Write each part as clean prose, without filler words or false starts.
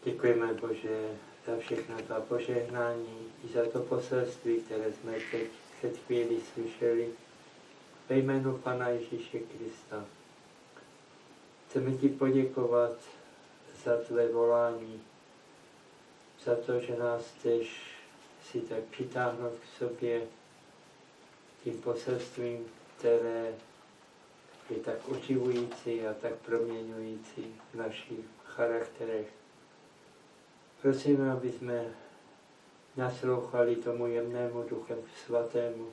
Děkujeme, Bože, za všechna tvá požehnání i za to poselství, které jsme teď před chvíli slyšeli ve jménu Pana Ježíše Krista. Chceme ti poděkovat za tvé volání, za to, že nás chceš si tak přitáhnout k sobě tím poselstvím, které je tak oživující a tak proměňující v našich charakterech. Prosím, aby jsme naslouchali tomu jemnému Duchem Svatému,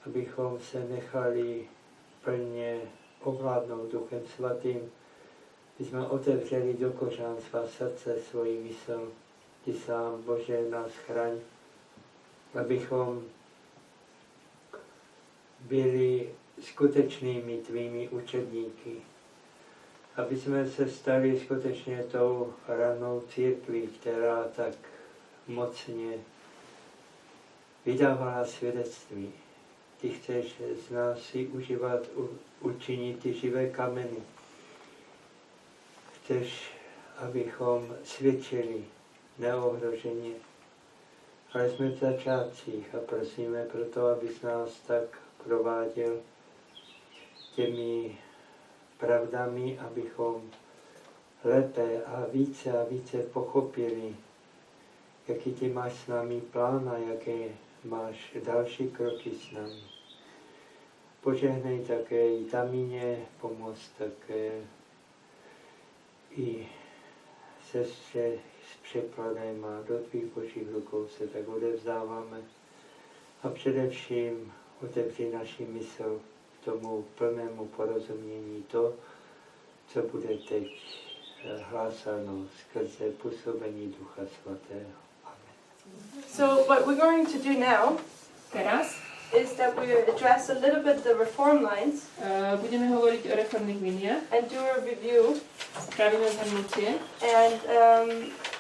abychom se nechali plně ovládnout Duchem Svatým, aby jsme otevřeli do kořán svá srdce, svoji mysl. Ty sám, Bože, nás chraň, abychom byli skutečnými tvými učedníky, aby jsme se stali skutečně tou ranou církví, která tak mocně vydávala svědectví. Ty chceš z nás si užívat, učinit ty živé kameny. Chceš, abychom svědčili neohroženě, ale jsme v začátcích a prosíme proto, abys nás tak prováděl těmi pravdami, abychom lépe a více pochopili, jaký ty máš s námi plán a jaké máš další kroky s námi. Požehnej také i Tamině, pomoc také i sestře s překladem a do tvých božích rukou se tak odevzdáváme. A především otevři naši mysl k tomu plnému porozumění to, co bude teď hlásáno skrze působení Ducha Svatého. Amen. So what we're going to do now is that we address a little bit the reform lines budeme hovoriť o reformných liniách. and do a review Spravíme zhrnutie and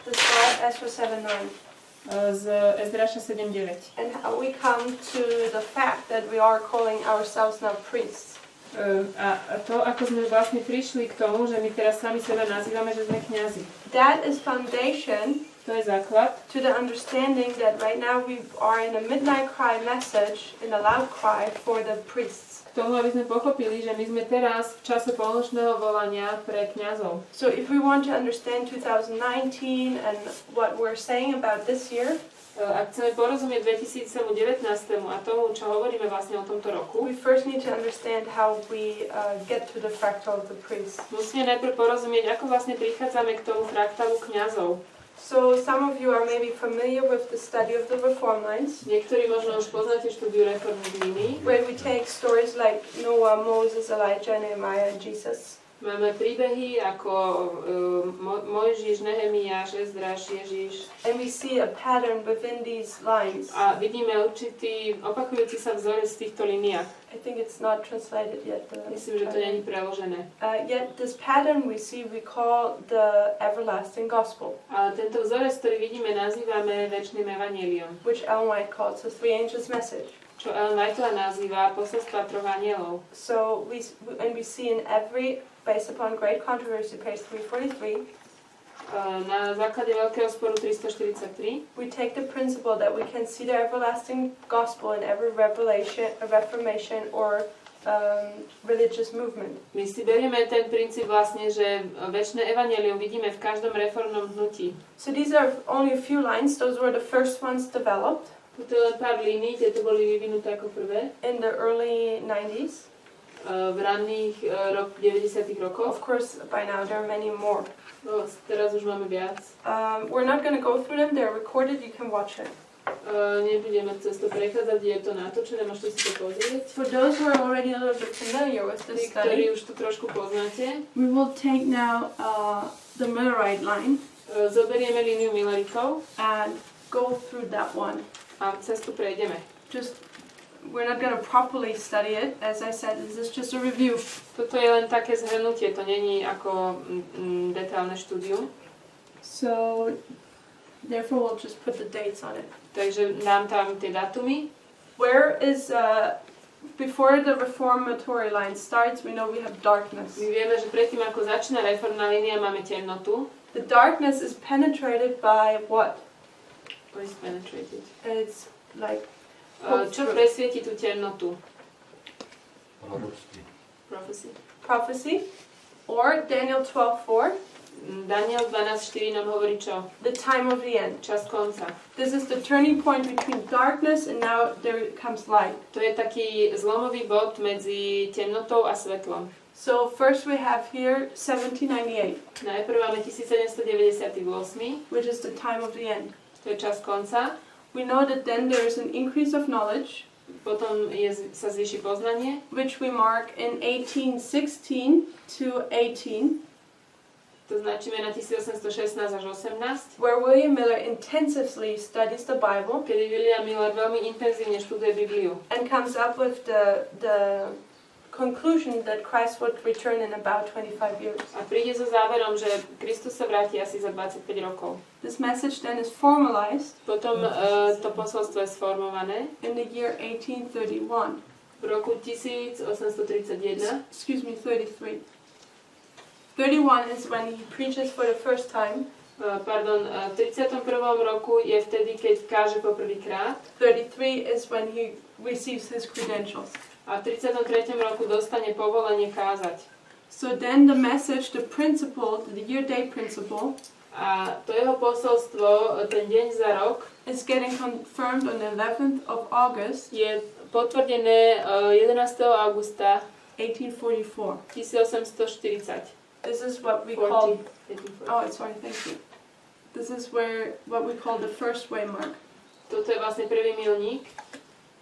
the start Ezra 7:9. Z Ezdráša 7.9. And how we come to the fact that we are calling ourselves now priests. A to, ako sme vlastne prišli k tomu, že my teraz sami seba nazývame, že sme kňazi. That is foundation To je základ to the understanding that right now we are in a midnight cry message, in a loud cry for the priests. k tomu, aby sme pochopili, že my sme teraz v čase polnočného volania pre kňazov. So if we want to understand 2019 and what we're saying about this year, Ak chceme porozumieť 2019 a tomu, čo hovoríme vlastne o tomto roku, we first need to understand how we get to the fractal of the priests. musíme najprv porozumieť, ako vlastne prichádzame k tomu fraktálu kňazov. So some of you are maybe familiar with the study of the reform lines, Niektorí možno už poznáte štúdiu reformných línií. where we take stories like Noah, Moses, Elijah, Nehemiah, and Jesus. Máme príbehy ako Mojžiš, Nehemiáš, Ezdráš, Ježiš. And we see a pattern within these lines. A vidíme určitý opakujúci sa vzorec z týchto líniách. I think it's not translated yet. Myslím, že to nie je preložené. Yet this pattern we see we call the everlasting gospel, Ale tento vzorec, ktorý vidíme, nazývame večným evanjeliom. which Ellen White calls the three angels message. Čo Ellen Whiteová nazýva posolstva troch anielov. So we see in every, based upon great controversy, page 343, Na základe veľkého sporu 343 we take the principle that we can see the everlasting gospel in every revelation, reformation, or religious movement. my si berieme ten princíp vlastne, že večné evanjelium vidíme v každom reformnom hnutí. So these are only a few lines. Those were the first ones developed Toto je len pár línií, tieto boli vyvinuté ako prvé in the early 90s. v ranných 90. rokoch. Of course, by now there are many more. No, teraz už máme viac. We're not going to go through them. They're recorded. You can watch it. Nebudeme cez to prechádzať, je to natočené, môžete si to pozrieť. For those who are already a little bit familiar with this Tí, ktorí study, už to trošku poznáte, we will take now the Millerite line zoberieme líniu Milleritov and go through that one. a cez tu prejdeme. Just, we're not going to properly study it. As I said, this is just a review. Toto je len také zhrnutie, to není ako detailné štúdium. So, therefore, we'll just put the dates on it. Takže dám tam tie datumy. Where is, before the reformatory line starts, we know we have darkness. My vieme, že predtým, ako začína reformná línia, máme temnotu. The darkness is penetrated by what? What is penetrated? It's like Čo presvieti tú temnotu? Prophecy. prophecy. Or Daniel 12:4. Daniel 12.4 nám hovorí čo? The time of the end. Čas konca. This is the turning point between darkness and now there comes light. To je taký zlomový bod medzi temnotou a svetlom. So first we have here 1798, Najprv máme 1798, which is the time of the end. to je čas konca. We know that then there is an increase of knowledge, Potom sa zvýši poznanie, which we mark in 1816 to 18, to značíme na 1816 až 18, where William Miller intensively studies the Bible kedy William Miller veľmi intenzívne študuje Bibliu and comes up with the conclusion that Christ would return in about 25 years. a príde so záverom, že Kristus sa vráti asi za 25 rokov. This message then is formalized Potom to posolstvo je sformované in the year 1831. v roku 1831. Excuse me, 33. 31 is when he preaches for the first time. V 31. roku je vtedy, keď káže poprvýkrát. 33 is when he receives his credentials. A v 33. roku dostane povolenie kázať. So then the message, the principle, the year-day principle, A to jeho posolstvo, ten deň za rok, is getting confirmed on the 11th of August, je potvrdené 11. augusta 1844. 1840. This is what we 40. call, 1840. oh, sorry, thank you. This is what we call the first waymark, Toto je vlastne prvý milník,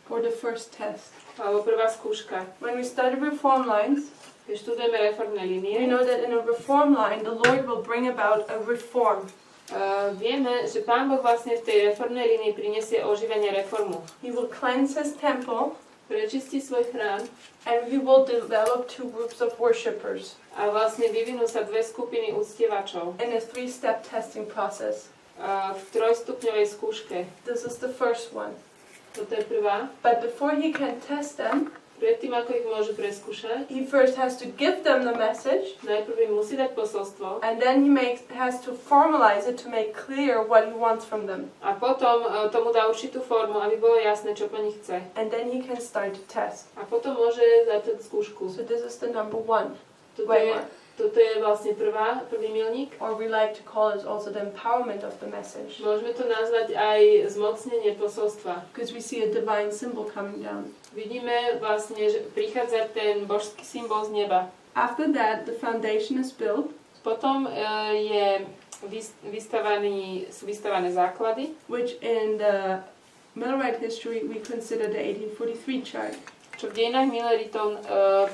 or the first test. alebo prvá skúška. When we study reform lines, Keď študujeme reformné we línie, know that in a reform line, the Lord will bring about a reform. vieme, že Pán Boh vlastne v tej reformnej línii prinesie oživenie reformu. He will cleanse his temple, Prečistí svoj chrám and he will develop two groups of worshippers a vlastne vyvinú sa dve skupiny uctievačov in a 3-step testing process. v trojstupňovej skúške. This is the first one. Toto je prvá. But before he can test them, Predtým, ako ich môže preskúšať, he first has to give them the message, najprv im musí dať posolstvo and then he has to formalize it to make clear what he wants from them. a potom tomu dá určitú formu, aby bolo jasné, čo po nich chce. And then he can start to test. A potom môže dať skúšku. So this is the number one. Toto je vlastne prvý milník. Or we like to call it also the empowerment of the message, Môžeme to nazvať aj zmocnenie posolstva. because we see a divine symbol coming down. Vidíme vlastne, že prichádza ten božský symbol z neba. After that, the foundation is built, Potom sú vystavané základy, which in the Millerite history we consider the 1843 chart. čo v dejinách Milleritov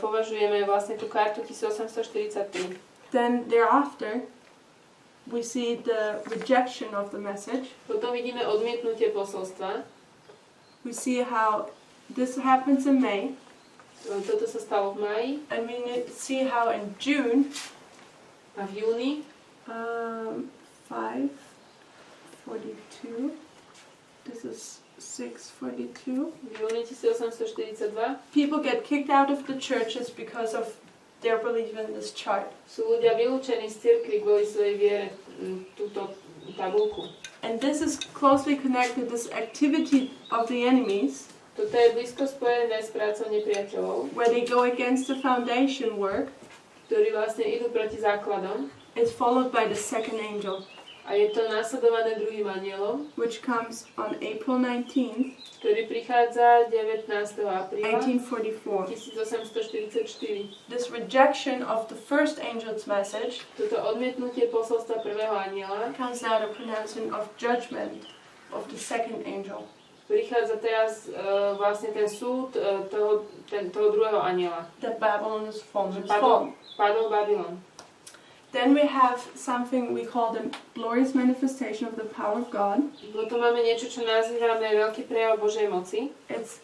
považujeme vlastne tú kartu 1843. Then thereafter, we see the rejection of the message. Potom vidíme odmietnutie posolstva. We see how this happens in May, Toto sa stalo v máji and we see how in June, a v júni 5:42. This is 6:42. v júni 1842 People get kicked out of the churches because of their belief in this chart. sú ľudia vylúčení z cirkvi kvôli svojej viere túto tabulku. And this is closely connected, this activity of the enemies, Toto je blízko spojené s prácou nepriateľov, where they go against the foundation work, ktorí vlastne idú proti základom is followed by the second angel, a je to následované druhým anielom, which comes on April 19th, ktorý prichádza 19. apríla 1844. 1844. This rejection of the first angel's message Toto odmietnutie posolstva prvého aniela comes now the pronouncement of judgment of the second angel. prichádza teraz vlastne ten súd toho druhého aniela. That Babylon is fallen. Padol Babylon. Then we have something we call the glorious manifestation of the power of God. Potom máme niečo, čo nazývame veľký prejav Božej moci. It's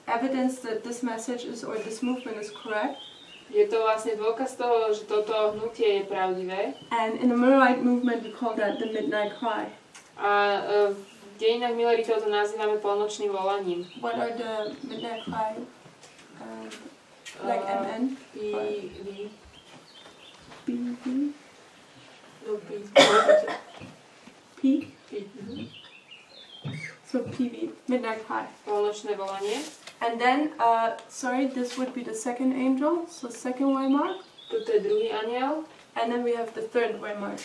evidence that this message is, or this movement is correct. Je to vlastne dôkaz toho, že toto hnutie je pravdivé. And in the Millerite movement we call that the midnight cry. A v dejinách Milleritov to nazývame polnočným volaním. What are the midnight cry? Like MN? B. BB? No, P. P. P. So PV, midnight cry. Polnočné volanie. And then, sorry, this would be the second angel, so second waymark. Toto je druhý anjel. And then we have the third waymark,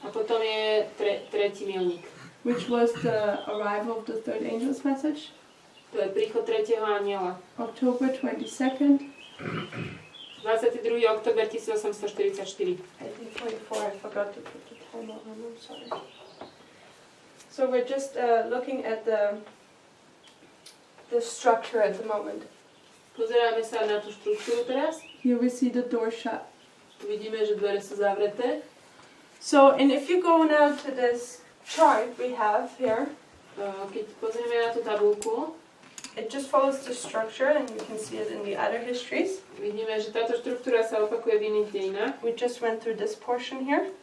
A potom je tretí milník. which was the arrival of the third angel's message. To je príchod tretieho anjela. October 22nd. 22. október 1844. 1844, I forgot to put the time on, I'm sorry. So we're just looking at the structure at the moment. Pozeráme sa na tú štruktúru teraz. Here we see the door shut. Tu vidíme, že dvere sú zavreté. So, and if you go now to this chart we have here, Keď pozrieme na tú tabuľku, it just follows the structure and you can see it in the other histories. vidíme, že táto štruktúra sa opakuje v iných dejinách. We just went through this portion here.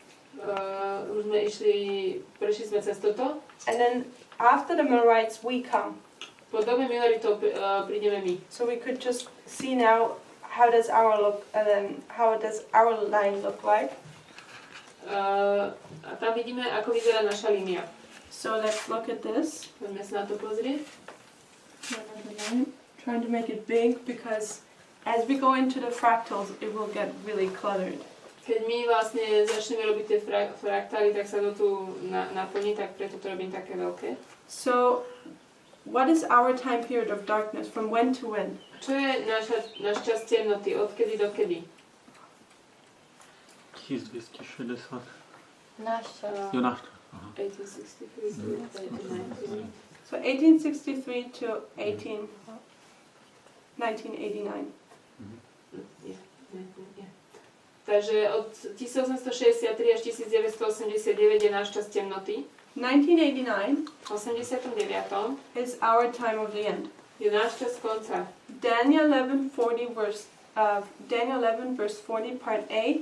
Už sme prešli sme cez toto. And then after the Millerites we come. Po dobe Milleritov prídeme my. So we could just see now how does our line look like. A tam vidíme, ako vyzerá naša línia. So let's look at this. Poďme sa na to pozrieť. Trying to make it big because as we go into the fractals it will get really cluttered. Keď my vlastne začneme robiť tie fraktály, tak sa to tu naplní, tak preto to robím také veľké. So, what is our time period of darkness? From when to when? Čo je náš čas temnoty? Odkedy do kedy? 1260. Náš čas. Jo, náš. 1863. So 1863 to 1989. Takže od 1863 až 1989 je náš čas temnoty. 1989 V 89. is our time of the end. Je náš čas konca. Daniel 11 verse 40 part A.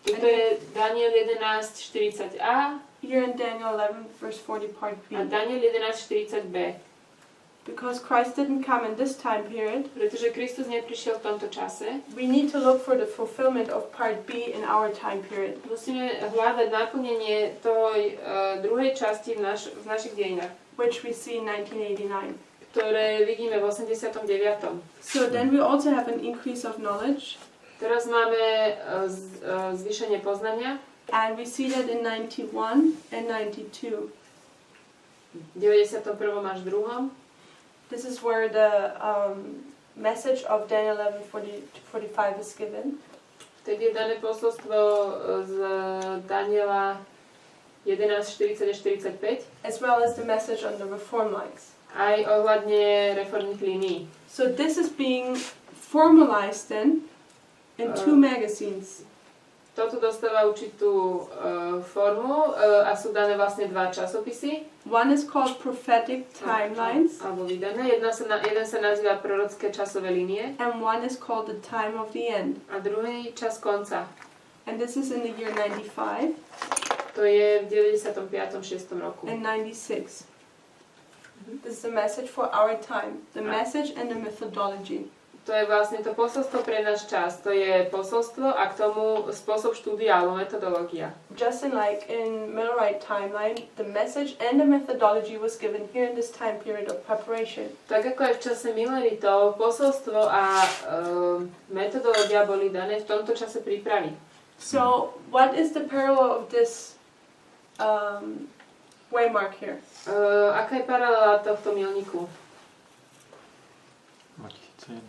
Toto je Daniel 11:40a Here in Daniel 11 verse 40 part B. a Daniel 11:40b. Because Christ didn't come in this time period, Pretože Kristus neprišiel v tomto čase, we need to look for the fulfillment of part B in our time period. musíme hľadať naplnenie toho druhej časti v našich dejinách, Which we see in 1989. ktoré vidíme v 89. So then we also have an increase of knowledge, Teraz máme zvýšenie poznania. and we see that in 91 and 92. V 91. až 2. This is where the message of Daniel 11:45 is given. Tedy je dané posolstvo z Daniela 11:40-45. As well as the message on the reform lines. Aj ohľadne reformných línií. So this is being formalized then in two magazines. Toto dostáva určitú formu a sú dané vlastne dva časopisy. One is called Prophetic Timelines, Alebo vydané. Jeden sa nazýva Prorocké časové línie and one is called The Time of the End. a druhý Čas konca. And this is in the year 95 To je v 95. 6. roku. and 96. This is the message for our time, the message and the methodology. To je vlastne to posolstvo pre náš čas. To je posolstvo a k tomu spôsob štúdia alebo metodológia. Just like in Millerite timeline, the message and the methodology was given here in this time period of preparation. Tak ako aj v čase Milleritov, posolstvo a metodológia boli dané v tomto čase prípravy. So, what is the parallel of this waymark here? Aká je paralela tohto milníku? 2001.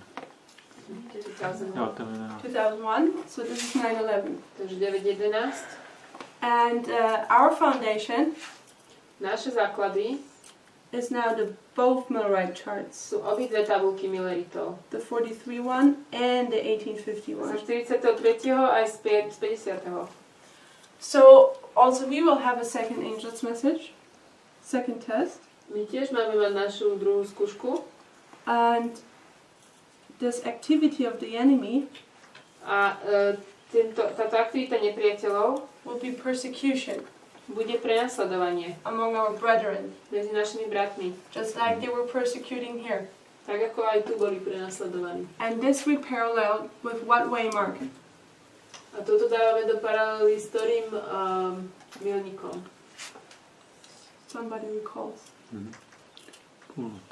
2001. Jo, to je 2001, so this is 9/11. Takže 9.11. And our foundation Naše základy is now the both Millerite charts, sú obidve tabulky Milleritov. the 43 one and the Zo 1851. 43. aj z 50. So also we will have a second angel's message, second test, My tiež máme mať našu druhú skúšku and this activity of the enemy a táto aktivita nepriateľov will be persecution bude prenasledovanie among our brethren, medzi našimi bratmi. just like they were persecuting here. Tak ako aj tu boli prenasledovaní. And this we parallel with what waymark? A toto dávame do paralely s ktorým milníkom? Somebody recalls. Pôvod.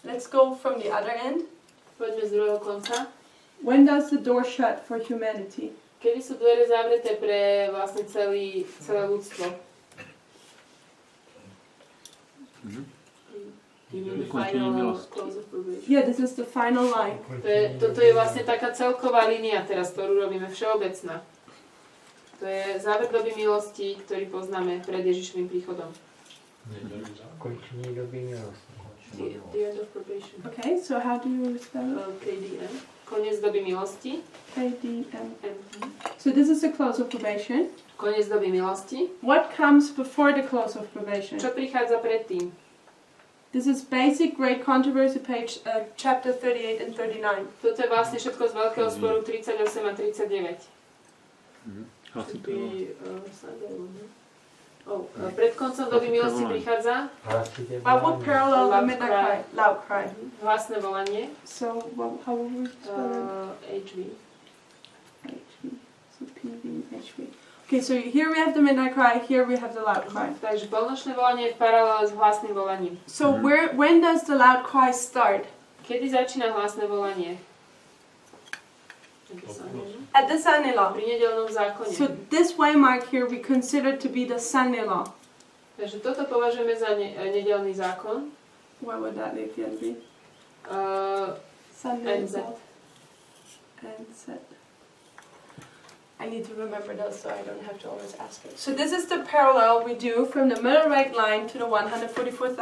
Let's go from the other end. Poďme z druhého konca. When does the door shut for humanity? Kedy sú dvere zavreté pre vlastne celé ľudstvo? Yeah, this is the final line. Toto je vlastne taká celková línia teraz, ktorú robíme všeobecná. To je záver doby milosti, ktorý poznáme pred Ježišovým príchodom. Končení doby milosti. The end of probation. Okay, so how do you spell it? KDM. Koniec doby milosti. KDM. So this is the close of probation. Koniec doby milosti. What comes before the close of probation? Čo prichádza predtým? This is basic great controversy page chapter 38 and 39. Toto je vlastne všetko z veľkého sporu 38 a 39. Pred koncom doby milosti prichádza what parallel the midnight cry? Loud cry. Hlasné volanie. So how will we spell it? HV. So PV, HV. Okay, so here we have the midnight cry, here we have the loud cry. Takže polnočné volanie je v paralele s hlasným volaním. So when does the loud cry start? Kedy začína hlasné volanie? At the Sunday law. Pri nedeľnom zákone. So this waymark here we consider to be the Sunday law. Takže toto považujeme za nedeľný zákon. What would that again be? Sunday law. NZ. I need to remember those so I don't have to always ask it. So this is the parallel we do from the Millerité line to the 144,000.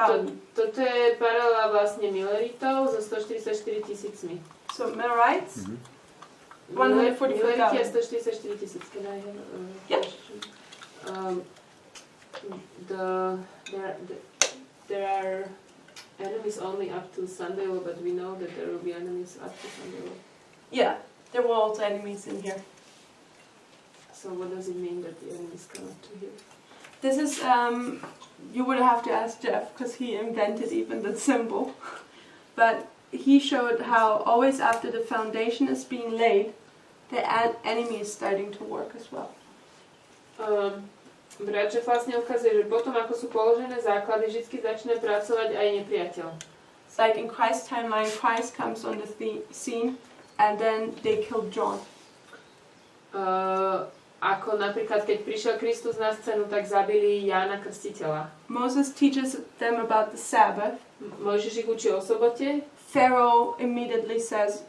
Toto je paralela vlastne Milleritov so 144 000. So Millerites? 144,000. Millerité 144 000. Can I have yeah. There are enemies only up to Sunday law, but we know that there will be enemies up to Sunday law. Yeah, there were also enemies in here. So what does it mean that the enemies come up to here? This is, you would have to ask Jeff, because he invented even the symbol. But he showed how always after the foundation is being laid, the enemy is starting to work as well. Brat Jeff vlastne ukazuje, že potom ako sú položené základy, vždy začne pracovať aj nepriateľ. It's like in Christ's timeline, Christ comes on the scene, and then they kill John. Ako napríklad, keď prišiel Kristus na scénu, tak zabili Jána Krstiteľa. Moses teaches them about the Sabbath. Mojžiš ich učí o sobote. Pharaoh immediately says,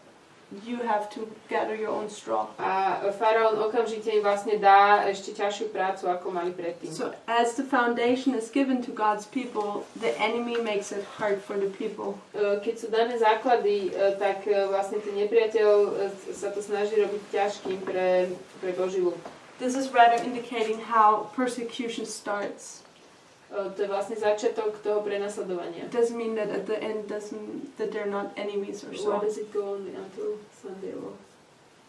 you have to gather your own straw. A faraón okamžite im vlastne dá ešte ťažšiu prácu, ako mali predtým. So as the foundation is given to God's people, the enemy makes it hard for the people. Keď sú dané základy, tak vlastne ten nepriateľ sa to snaží robiť ťažkým pre Boží ľud. This is rather indicating how persecution starts. To je vlastne začiatok toho prenasledovania. It doesn't mean that at the end that they're not enemies or so. Why does it go on until Sunday law?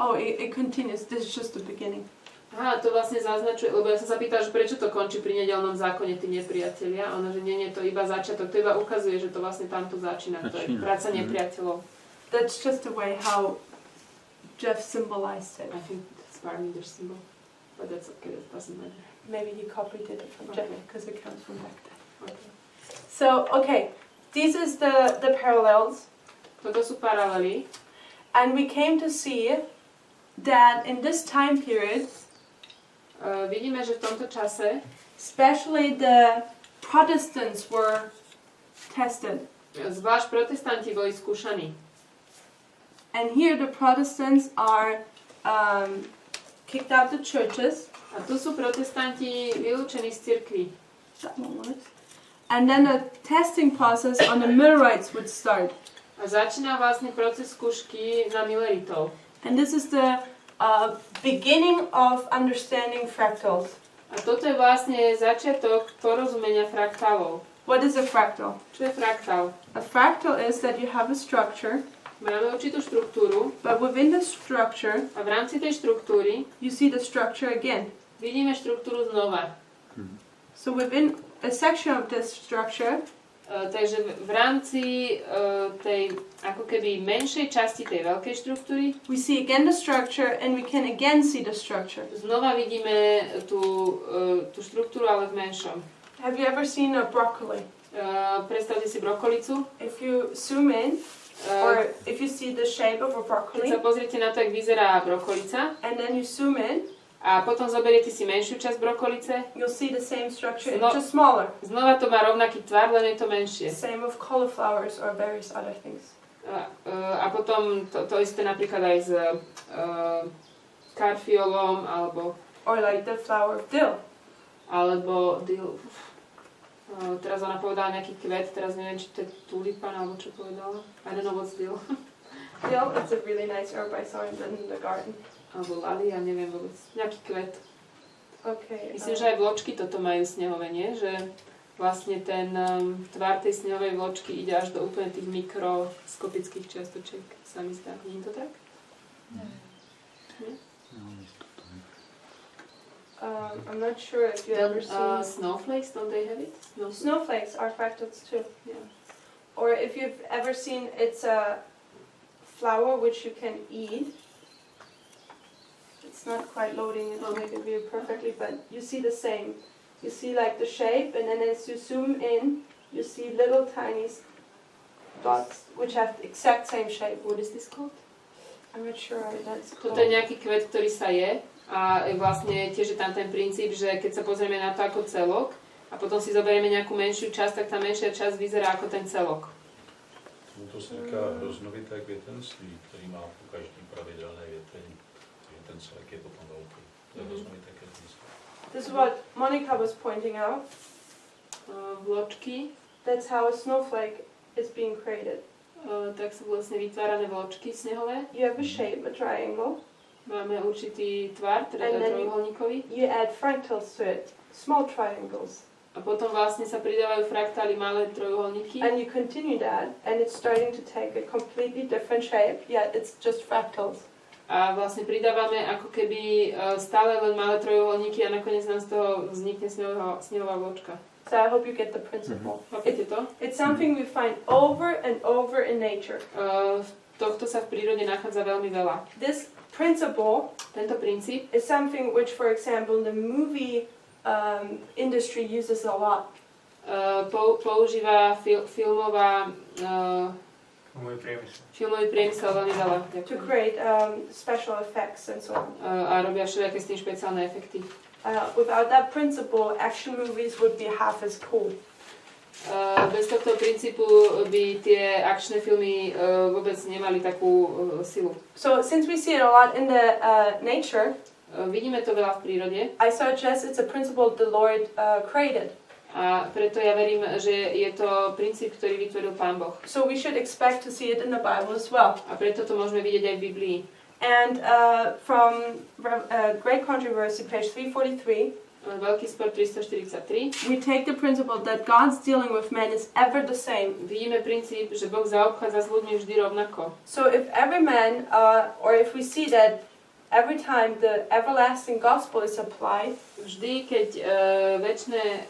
Oh, it continues. This is just the beginning. Aha, to vlastne zaznačuje, lebo ja som sa pýtala, že prečo to končí pri nedeľnom zákone tí nepriatelia. Ona, že nie, to iba začiatok, to iba ukazuje, že to vlastne tamto začína. To je práca nepriateľov. That's just the way how Jeff symbolized it. I think it's Parmenides symbol. But that's okay, that doesn't matter. Maybe he copied it from Jeff because it comes from back then. Okay. So, okay, this is the parallels. Toto sú paralely. And we came to see that in this time period, vidíme, že v tomto čase especially the Protestants were tested. Zvlášť protestanti boli skúšaní. And here the Protestants are kicked out the churches. A tu sú protestanti vylúčení z cirkvi. That one works. And then the testing process on the Millerites would start. A začína vlastne proces skúšky na Milleritov. And this is the beginning of understanding fractals. A toto je vlastne začiatok porozumenia fraktálov. What is a fractal? Čo je fraktál? A fractal is that you have a structure. Máme určitú štruktúru. But within the structure, a v rámci tej štruktúry you see the structure again. Vidíme štruktúru znova. So within a section of this structure, Takže v rámci tej ako keby menšej časti tej veľkej štruktúry we see again the structure and we can again see the structure. znova vidíme tú štruktúru, ale v menšom. Have you ever seen a broccoli? Predstavte si brokolicu. If you zoom in, or if you see the shape of a broccoli, Keď sa pozriete na to, jak vyzerá brokolica, and then you zoom in, a potom zoberiete si menšiu časť brokolice, you'll see the same structure, it's just smaller. znova to má rovnaký tvar, len je to menšie. Same with cauliflowers or various other things. A potom to isté napríklad aj s karfiolom, Or like the flower of dill. alebo dill. Teraz ona povedala nejaký kvet, teraz neviem, či to je tulipan, alebo čo povedala. I don't know what's dill. Dill, it's a really nice herb, I saw it in the garden. Alebo lali, ja neviem vôbec. Nejaký kvet. Okay. Myslím, že aj vločky toto majú snehové, nie? Že vlastne ten tvar tej snehovej vločky ide až do úplne tých mikroskopických čiastočiek. Sa mi zdá. Nie je to tak? Nie? I'm not sure if you ever seen... Snowflakes, don't they have it? Snowflakes are fractals too. Yeah. Or if you've ever seen, it's a flower which you can eat. It's not quite loading, it will make it view perfectly, but you see the same. You see like the shape, and then as you zoom in, you see little tiny dots which have the exact same shape. What is this called? I'm not sure how that's called. Toto je nejaký kvet, ktorý sa je a vlastne tiež je tam ten princíp, že keď sa pozrieme na to ako celok a potom si zoberieme nejakú menšiu časť, tak tá menšia časť vyzerá ako ten celok. To se říká hroznovité květenství, který má po každý pravidelné větvení. Takže ten celek je potom velký. To je hroznovité květenství. This is what Monica was pointing out. Vločky. That's how a snowflake is being created. Tak sú vlastne vytvárané vločky snehové. You have a shape, a triangle. Máme určitý tvar, teda trojuholníkový. You add fractals to it, small triangles. A potom vlastne sa pridávajú fraktály, malé trojuholníky. And you continue that, and it's starting to take a completely different shape, yet it's just fractals. A vlastne pridávame ako keby stále len malé trojuholníky a nakoniec nám z toho vznikne snehová vločka. So I hope you get the principle. It's something we find over and over in nature. Tohto sa v prírode nachádza veľmi veľa. This principle, tento princíp, is something which, for example, the movie industry uses a lot. Používa filmový priemysel veľmi veľa. To create special effects and so on. A robia všelijaké s tým špeciálne efekty. Without that principle, action movies would be half as cool. Bez tohto princípu by tie akčné filmy vôbec nemali takú silu. So since we see it a lot in the nature, vidíme to veľa v prírode. I suggest it's a principle the Lord created. A preto ja verím, že je to princíp, ktorý vytvoril Pán Boh. So we should expect to see it in the Bible as well. A preto to môžeme vidieť aj v Biblii. And from Great Controversy, page 343, Veľký spor 343. we take the principle that God's dealing with man is ever the same. Vidíme princíp, že Boh zaobchádza s ľuďmi vždy rovnako. So if every man, or if we see that every time the everlasting gospel is applied, vždy, keď večné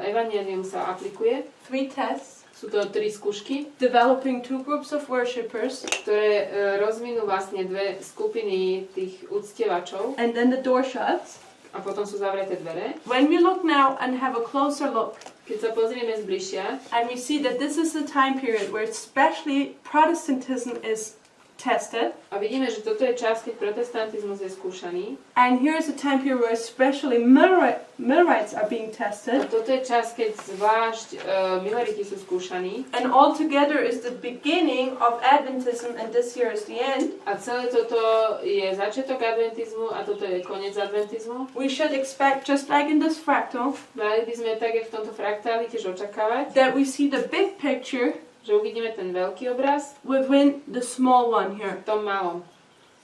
evanjelium sa aplikuje, 3 tests, sú to 3 skúšky, developing 2 groups of worshippers, ktoré rozvinú vlastne 2 skupiny tých uctievačov, and then the door shuts. A potom sú zavreté dvere. When we look now and have a closer look, keď sa pozrieme zbližšia, and we see that this is the time period where especially Protestantism is tested, a vidíme, že toto je čas, keď protestantizmus je skúšaný, and here is a time period where especially Millerites are being tested, a toto je čas, keď zvlášť Milleriti sú skúšaní, and altogether is the beginning of Adventism, and this year is the end, a celé toto je začiatok adventizmu a toto je koniec adventizmu. we should expect, just like in this fractal, Mali by sme tak, jak v tomto fraktáli, tiež očakávať, that we see the big picture že uvidíme ten veľký obraz within the small one here. v tom malom.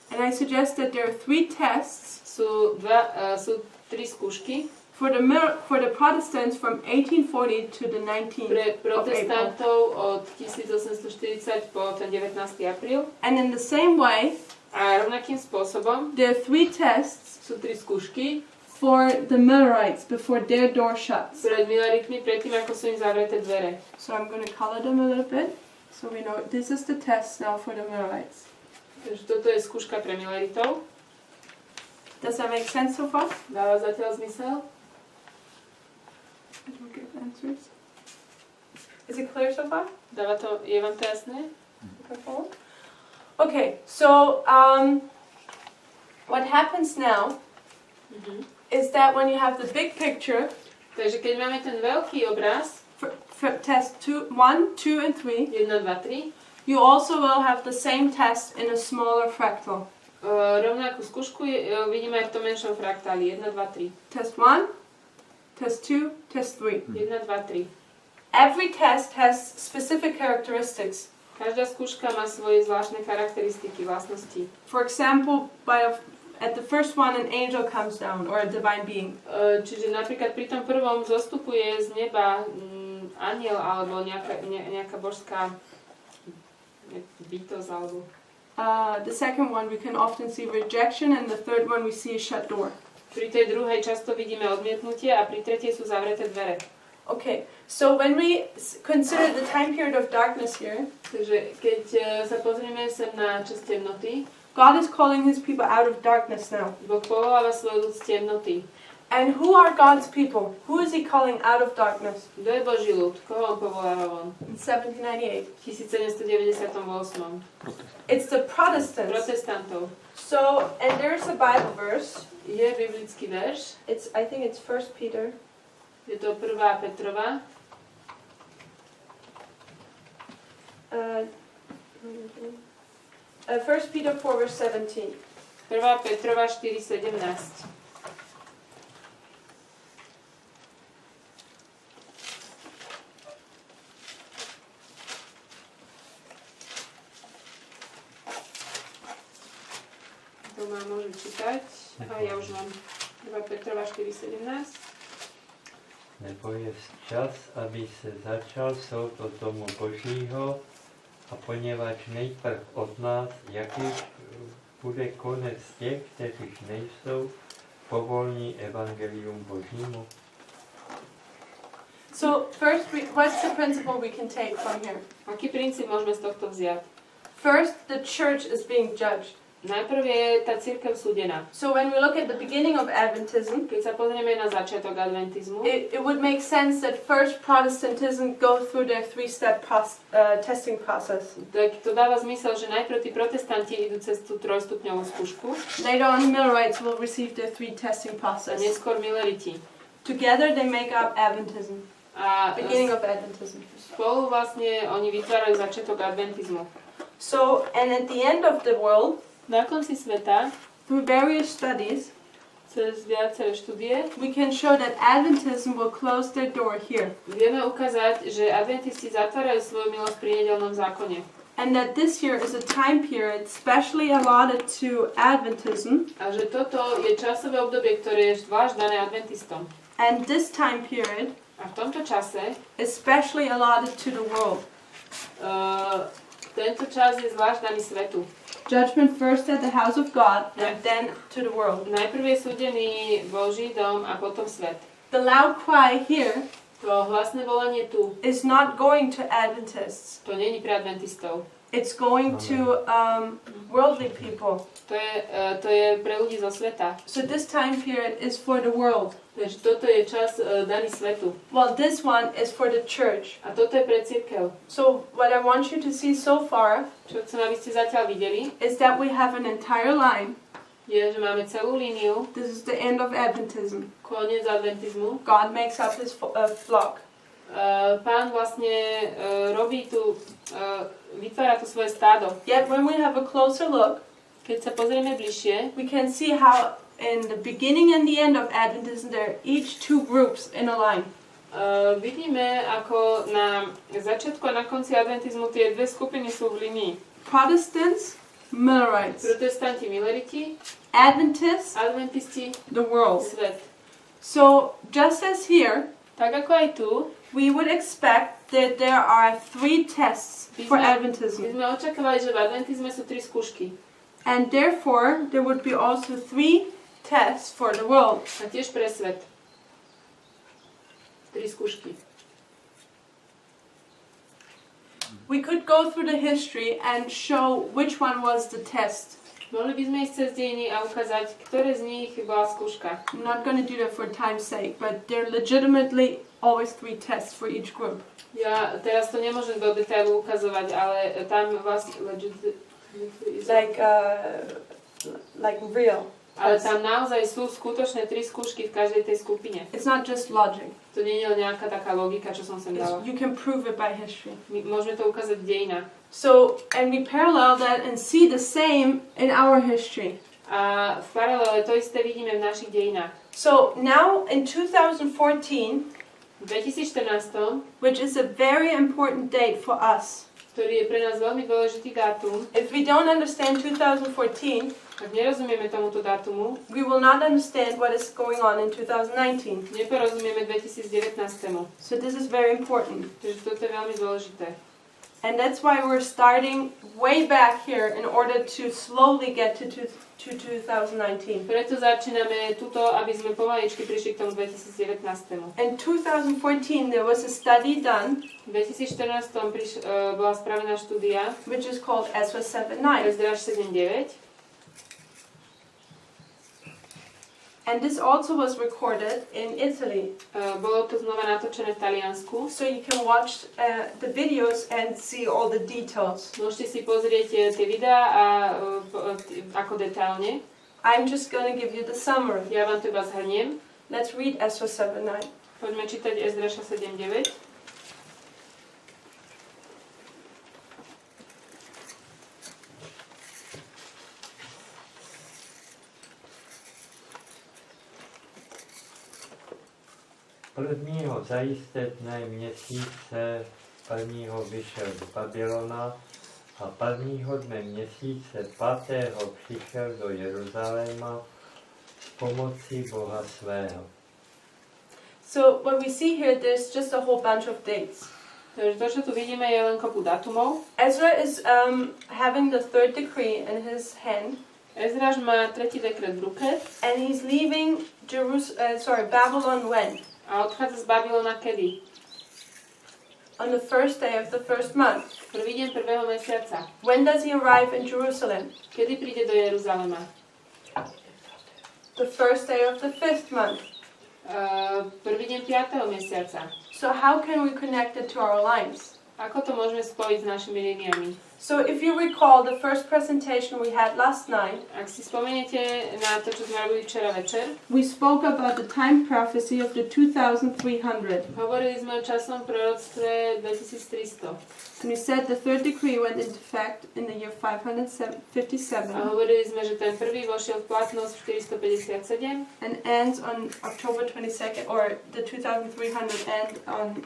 And I suggest that there are 3 tests Sú 3 skúšky for the Protestants from 1840 to the 19th pre of April. protestantov od 1840 po ten 19. apríl. And in the same way, A rovnakým spôsobom there are 3 tests sú 3 skúšky for the Millerites before their door shuts. Pred Milleritmi, predtým ako sú im zavreté dvere. So I'm going to color them a little bit. So we know this is the test now for the Millerites. Takže toto je skúška pre Milleritov. Does that make sense so far? Dáva zatiaľ zmysel? I don't give answers. Is it clear so far? Je vám to jasné? Okay, so what happens now is that when you have the big picture, Takže keď máme ten veľký obraz, for test 1, 2, and 3, 1, 2, 3, you also will have the same test in a smaller fractal. rovnakú skúšku vidíme aj v tom menšom fraktáli. 1, 2, 3. Test 1, test 2, test 3. 1, 2, 3. Every test has specific characteristics. Každá skúška má svoje zvláštne charakteristiky, vlastnosti. For example, at the first one an angel comes down, or a divine being. Čiže napríklad pri tom prvom zostupuje z neba anjel alebo nejaká božská bytosť alebo... The second one we can often see rejection, and the third one we see a shut door. Pri tej druhej často vidíme odmietnutie a pri tretej sú zavreté dvere. Okay, so when we consider the time period of darkness here, Takže keď sa pozrieme sem na čas temnoty, God is calling his people out of darkness now. Boh povoláva svoj ľud z temnoty. And who are God's people? Who is he calling out of darkness? Kto je Boží ľud? Koho on povoláva von? In 1798. V 1798. It's the Protestants. Protestantov. So, and there's a Bible verse. Je biblický verš. I think it's 1 Peter. Je to 1. Petrova. 1 Peter 4 verse 17. 1. Petrova 4:17. To mám môžem čítať. A ja už mám 2. Petrova 4:17. Nebo je čas, aby se začal soud od domu Božího, a poněvadž nejprv od nás, jakýž bude konec těch, kteří nejsou povolní evangelium Božímu. So first, what's the principle we can take from here? Aký princíp môžeme z tohto vziať? First, the church is being judged. Najprv je tá cirkev súdená. So when we look at the beginning of Adventism, Keď sa pozrieme na začiatok adventizmu, it would make sense that first Protestantism go through their three-step testing process. tak to dáva zmysel, že najprv tí protestanti idú cez tú trojstupňovú skúšku Later on, Millerites will receive their three testing a process. neskôr Milleriti. Together they make up Adventism, A beginning of Adventism. spolu vlastne oni vytvárajú začiatok adventizmu. So, and at the end of the world, Na konci sveta, through various studies, cez viaceré štúdie, we can show that Adventism will close their door here. vieme ukázať, že adventisti zatvárajú svoju milosť pri nedeľnom zákone. And that this year is a time period specially allotted to Adventism, A že toto je časové obdobie, ktoré je zvlášť dané adventistom. and this time period A v tomto čase is specially allotted to the world. Tento čas je zvlášť daný svetu. Judgment first at the house of God, and then to the world. Najprv je súdený Boží dom a potom svet. The loud cry here To hlasné volanie tu, is not going to Adventists. to nie je pre adventistov. It's going to worldly people. To je pre ľudí zo sveta. So this time period is for the world. Takže toto je čas daný svetu. Well, this one is for the church. A toto je pre cirkev. So what I want you to see so far Čo chcem, aby ste zatiaľ videli, is that we have an entire line. je, že máme celú líniu, This is the end of Adventism. koniec adventizmu. God makes up his flock. Pán vlastne robí tu, vytvára tu svoje stádo. Yet when we have a closer look, Keď sa pozrieme bližšie, we can see how in the beginning and the end of Adventism there are each two groups in a line. vidíme, ako na začiatku a na konci adventizmu tie dve skupiny sú v linii. Protestants, Millerites. Protestanti, Milleriti, Adventists, adventisti, the world. svet. So just as here, Tak ako aj tu, we would expect that there are three tests for my Adventism. sme očakávali, že v adventizme sú tri skúšky. And therefore, there would be also three tests for the world. A tiež pre svet. 3 skúšky. We could go through the history and show which one was the test. Mohli by sme ísť cez dejiny a ukázať, ktoré z nich bola skúška. I'm not going to do that for time's sake, but there are legitimately always 3 tests for each group. Ja teraz to nemôžem do detailu ukazovať, ale tam vlastne like real. Ale tam naozaj sú skutočné 3 skúšky v každej tej skupine. It's not just logic. To nie je nejaká taká logika, čo som sem dala. You can prove it by history. Môžeme to ukázať v dejinách. So, and we parallel that and see the same in our history. A v paralele to isté vidíme v našich dejinách. So now in 2014, V 2014, which is a very important date for us, ktorý je pre nás veľmi dôležitý dátum, if we don't understand 2014, ak nerozumieme tomuto dátumu, we will not understand what is going on in 2019. neporozumieme 2019. So this is very important. Takže toto je veľmi dôležité. And that's why we're starting way back here in order to slowly get to 2019. Preto začíname tuto, aby sme pomaličky prišli k tomu 2019. In 2014 there was a study done V 2014 bola spravená štúdia which is called Ezdráš 7:9. Ezdráš 7:9. And this also was recorded in Italy. Bolo to znova natočené v Taliansku. So you can watch the videos and see all the details. Môžete si pozrieť tie videá a ako detailne. I'm just going to give you the summary. Ja vám to iba zhrniem. Let's read Ezdráš 7:9. Poďme čítať Ezdráša 7:9. Prvního zajisté dne měsíce prvního vyšel z Babylona a prvního dne měsíce 5. přišel do Jeruzaléma s pomocí Boha svého. So what we see here, there's just a whole bunch of dates. Takže to, čo tu vidíme, je len kopu datumov. Ezra is having the third decree in his hand. Ezdráš má 3. dekret v ruke And he's leaving Babylon when? a odchádza z Babylona kedy? On the first day of the first month. Prvý deň prvého mesiaca. When does he arrive in Jerusalem? Kedy príde do Jeruzalema? The first day of the fifth month. Prvý deň 5. mesiaca. So how can we connect it to our lives? Ako to môžeme spojiť s našimi liniami? So if you recall the first presentation we had last night, Ak si spomeniete na to, čo sme robili včera večer, we spoke about the time prophecy of the 2300. hovorili sme o časom proroctve 2300. And we said the third decree went into effect in the year 557 A hovorili sme, že ten prvý vošiel v platnosť v 457 and ends on October 22nd, or the 2300 end on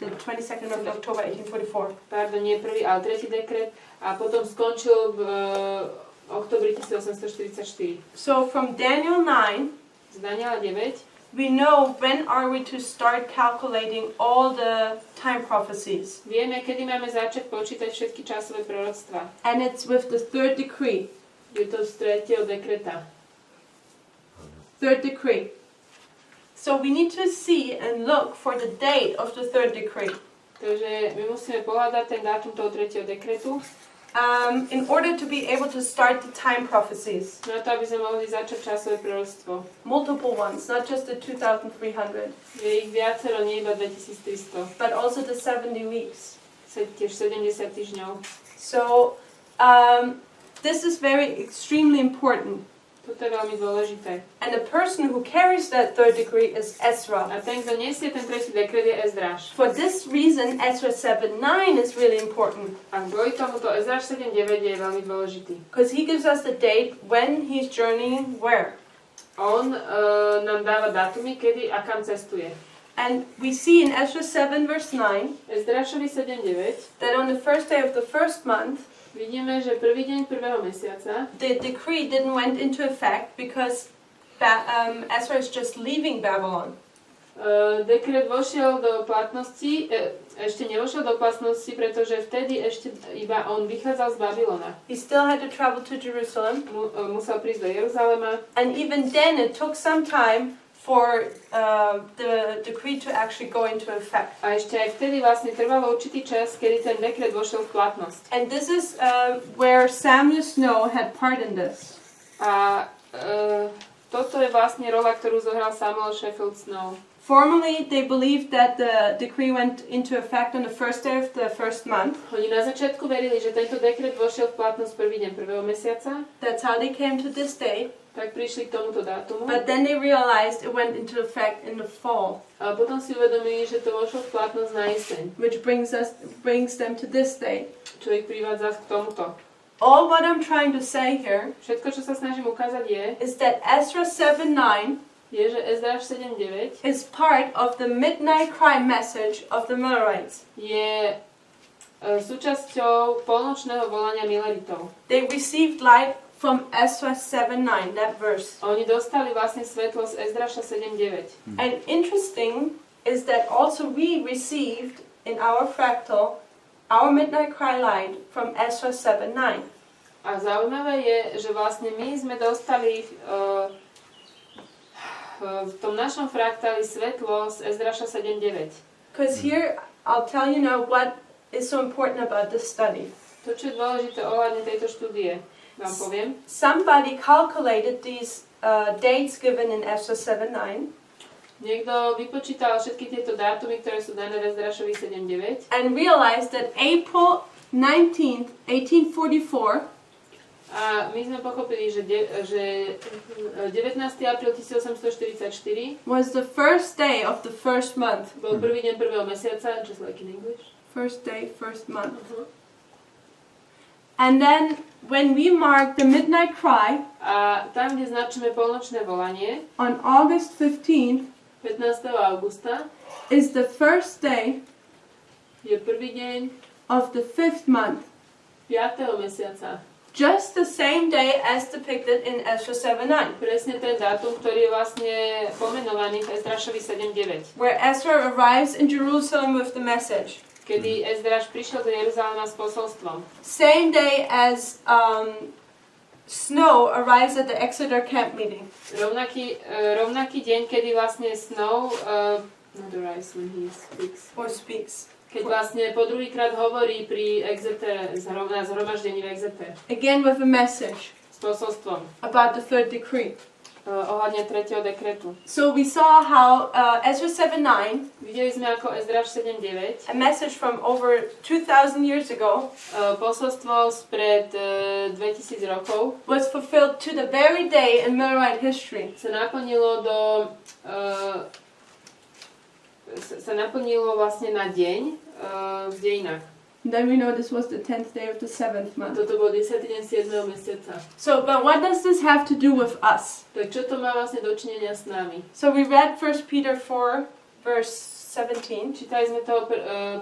the 22nd of October 1844. Pardon, nie prvý, ale tretí dekret a potom skončil v oktobri 1844. So from Daniel 9, Z Daniela 9 we know when are we to start calculating all the time prophecies. vieme, kedy máme začať počítať všetky časové proroctva. And it's with the third decree. Je to z 3. dekreta. Third decree. So we need to see and look for the date of the third decree. Takže my musíme pohľadať ten dátum toho 3. dekretu In order to be able to start the time prophecies. na to, aby sme mohli začať časové proroctvo. Multiple ones, not just the 2300, Je ich viacero, nie iba 2300. but also the 70 weeks. Tiež 70 týždňov. So this is very extremely important. Toto je veľmi dôležité. And the person who carries that third decree is Ezra. A ten, kto nesie ten 3. dekret, je Ezdráš. For this reason, Ezdráš 7:9 is really important. A kvôli tomuto Ezdráš 7:9 je veľmi dôležitý. Because he gives us the date when he's journeying where. On nám dáva dátumy, kedy a kam cestuje. And we see in Ezdráš 7 verse 9 Ezdrášovi 7:9 that on the first day of the first month, vidíme, že prvý deň prvého mesiaca the decree didn't went into effect because Ezra is just leaving Babylon. Dekret vošiel do platnosti, ešte nevošiel do platnosti, pretože vtedy ešte iba on vychádzal z Babylona. He still had to travel to Jerusalem. Musel prísť do Jeruzalema. And even then it took some time for the decree to actually go into effect. A ešte aj vtedy vlastne trvalo určitý čas, kedy ten dekret vošiel v platnosť. And this is where Samuel Snow had part in this. A toto je vlastne rola, ktorú zohral Samuel Sheffield Snow. Formerly, they believed that the decree went into effect on the first day of the first month. Oni na začiatku verili, že tento dekret vošiel v platnosť prvý deň prvého mesiaca. That's how they came to this day. Tak prišli k tomuto dátumu. But then they realized it went into effect in the fall. A potom si uvedomili, že to vošlo v platnosť na jeseň. Which brings them to this day. Čo ich privádza k tomuto. All what I'm trying to say here Všetko, čo sa snažím ukázať is that Ezra 7:9 je, že Ezdráš 7.9 is part of the midnight cry message of the Millerites. Je súčasťou polnočného volania Milleritov. They received light from Ezra 7:9, that verse. Oni dostali vlastne svetlo z Ezdráša 7.9. And interesting is that also we received in our fractal our midnight cry light from Ezra 7:9. A zaujímavé je, že vlastne my sme dostali v tom našom fraktáli svetlo z Ezdráša 7.9. Because here, I'll tell you now what is so important about this study. To, čo je dôležité ohľadne tejto štúdie, vám poviem. Somebody calculated these dates given in Ezra 7:9. Niekto vypočítal všetky tieto dátumy, ktoré sú dané v Ezdrášovi 7.9. And realized that April 19th, 1844 a my sme pochopili, že 19. apríl 1844 was the first day of the first month. Bol prvý deň prvého mesiaca, just like in English. First day, first month. And then when we mark the midnight cry, a tam, kde značíme polnočné volanie, on August 15th, 15. augusta, is the first day je prvý deň of the fifth month. 5. mesiaca. Just the same day as depicted in Ezra 7:9. Presne ten dátum, ktorý je vlastne pomenovaný v Ezdrášovi 7.9. Where Ezra arrives in Jerusalem with the message. Kedy Ezdráš prišiel do Jeruzalema s posolstvom. Same day as Snow arrives at the Exeter camp meeting. Rovnaký deň, kedy vlastne Snow not arrives when he speaks. Or speaks. Keď vlastne po druhýkrát hovorí pri Exeter, na zhromaždení v Exeter. Again with a message. S posolstvom. About the third decree. Ohľadne 3. dekretu. So we saw how Ezra 7:9. Videli sme ako Ezdráš 7.9. A message from over 2,000 years ago. Posolstvo spred 2000 rokov. Was fulfilled to the very day in Millerite history. Sa naplnilo vlastne na deň v dejinách. Then we know this was the 10th day of the 7th month. Toto bol 10. deň 7. mesiaca. So, but what does this have to do with us? Tak čo to má vlastne dočinenia s nami? So we read 1 Peter 4, verse 17. Čítali sme toho 1.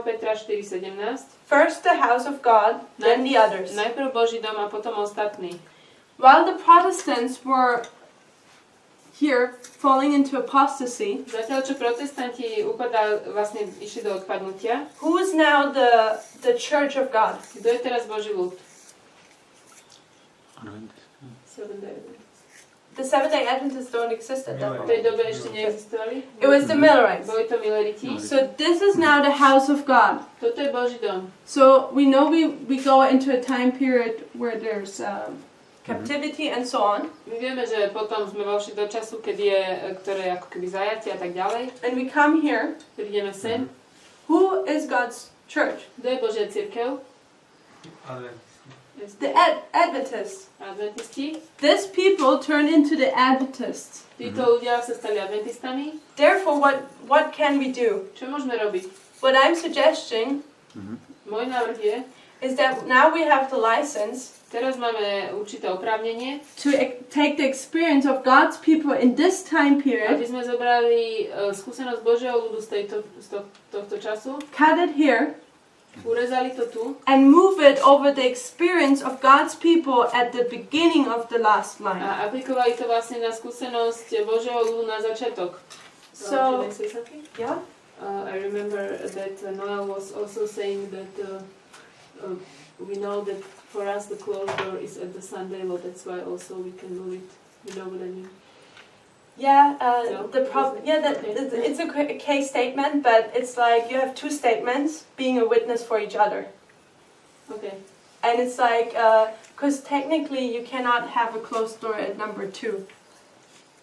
Petra 4.17. First the house of God, then the others. Najprv Boží dom a potom ostatní. While the Protestants were here falling into apostasy, zatiaľ čo protestanti vlastne išli do odpadnutia, who is now the church of God? Kto je teraz Boží ľud? The Seventh-day Adventists don't exist at that V point. tej dobe ešte neexistovali. It was the Millerites. Boli to Milleriti. So this is now the house of God. Toto je Boží dom. So we know we go into a time period where there's captivity and so on. My vieme, že potom sme vošli do času, ktoré ako keby zajatie a tak ďalej. And we come here. Prídeme sem. Who is God's church? Kto je Božia cirkev? The Adventists. Adventisti. These people turn into the Adventists. Títo ľudia sa stali adventistami. Therefore, what can we do? Čo môžeme robiť? What I'm suggesting Môj návrh je, is that now we have the license teraz máme určité oprávnenie, to take the experience of God's people in this time period, aby sme zobrali skúsenosť Božieho ľudu z tohto času, cut it here, urezali to tu and move it over the experience of God's people at the beginning of the last line. a aplikovali to vlastne na skúsenosť Božieho ľudu na začiatok. So, Can I say something? yeah? I remember that Noel was also saying that we know that for us the closed door is at the Sunday law, that's why also we can move it. You know what I mean? Yeah, No? it's a case statement, but it's like you have two statements being a witness for each other. Okay. And it's like, because technically you cannot have a closed door at number 2.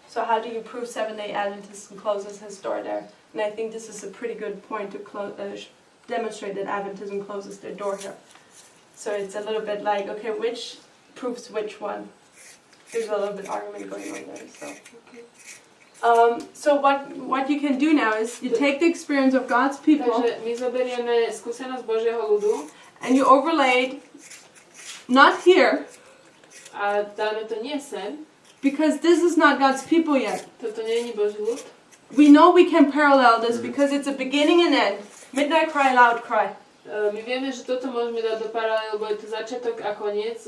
So how do you prove Seventh-day Adventist closes his door there? And I think this is a pretty good point to demonstrate that Adventism closes their door here. So it's a little bit like, okay, which proves which one? There's a little bit of argument going on there. So what you can do now is you take the experience of God's people Takže my zoberieme skúsenosť Božieho ľudu and you overlay it not here, a dáme to nie sem, because this is not God's people yet. toto nie je Boží ľud. We know we can parallel this because it's a beginning and end. Midnight cry, loud cry. My vieme, že toto môžeme dať do paralely, lebo je to začiatok a koniec,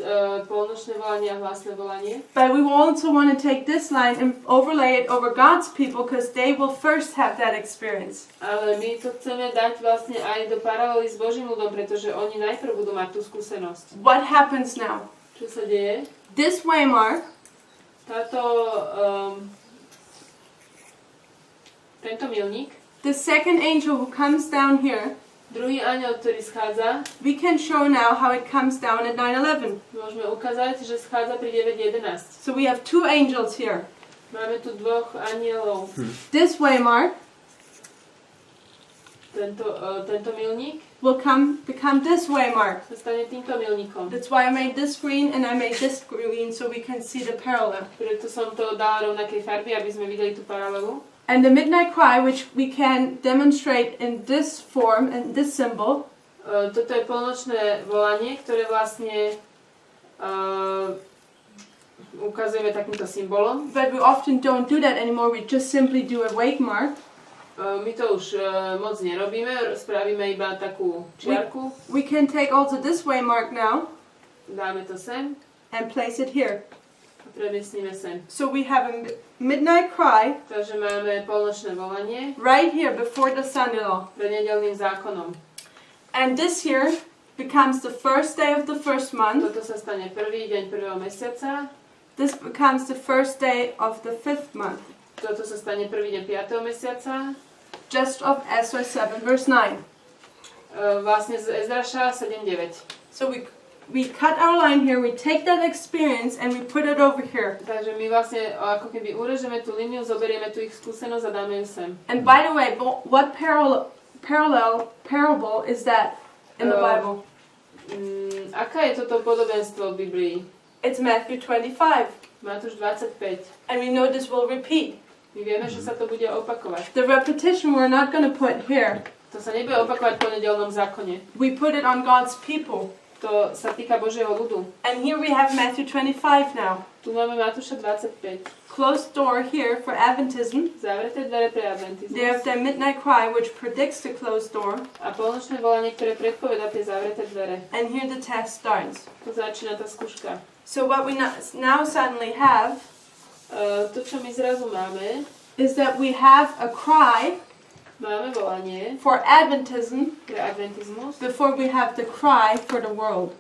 polnočné volanie a hlasné volanie. But we also want to take this line and overlay it over God's people because they will first have that experience. Ale my to chceme dať vlastne aj do paralely s Božím ľudom, pretože oni najprv budú mať tú skúsenosť. What happens now? Čo sa deje? This waymark, tento milník, the second angel who comes down here, druhý anjel, ktorý schádza, we can show now how it comes down at 9:11. môžeme ukázať, že schádza pri 9:11. So we have two angels here. Máme tu dvoch anjelov. This waymark Tento milník will become this waymark. sa stane týmto milníkom. That's why I made this green and I made this green so we can see the parallel. Preto som to dala rovnakej farby, aby sme videli tú paralelu. And the midnight cry, which we can demonstrate in this form and this symbol, Toto je polnočné volanie, ktoré vlastne ukazujeme takýmto symbolom. but we often don't do that anymore. We just simply do a wake mark. My to už moc nerobíme, spravíme iba takú čiarku, We can take also this waymark now dáme to sem and place it here. a premiesnime sem. So we have a midnight cry Takže máme polnočné volanie right here before the Sunday law. pred nedeľným zákonom. And this here becomes the first day of the first month. Toto sa stane prvý deň prvého mesiaca, This becomes the first day of the 5th month. toto sa stane prvý deň 5. mesiaca, Just of Ezdráš 7 verse 9. vlastne z Ezdráša 7.9. So we cut our line here, we take that experience and we put it over here. Takže my vlastne ako keby urežeme tú líniu, zoberieme tú ich skúsenosť a dáme ju sem. And by the way, what parable is that in the Bible? Aká je toto podobenstvo v Biblii? It's Matthew 25. Matúš 25. And we know this will repeat. My vieme, že sa to bude opakovať. The repetition we're not going to put here. To sa nebude opakovať po nedeľnom zákone. We put it on God's people. To sa týka Božieho ľudu. And here we have Matthew 25 now. Tu máme Matúša 25. Closed door here for Adventism. Zavreté dvere pre adventizmus. They have their midnight cry, which predicts the closed door. A polnočné volanie, ktoré predpovedá tie zavreté dvere. And here the test starts. Tu začína tá skúška. So what we now suddenly have To, čo my zrazu máme, is that we have a cry máme volanie for Adventism pre adventizmus. before we have the cry for the world.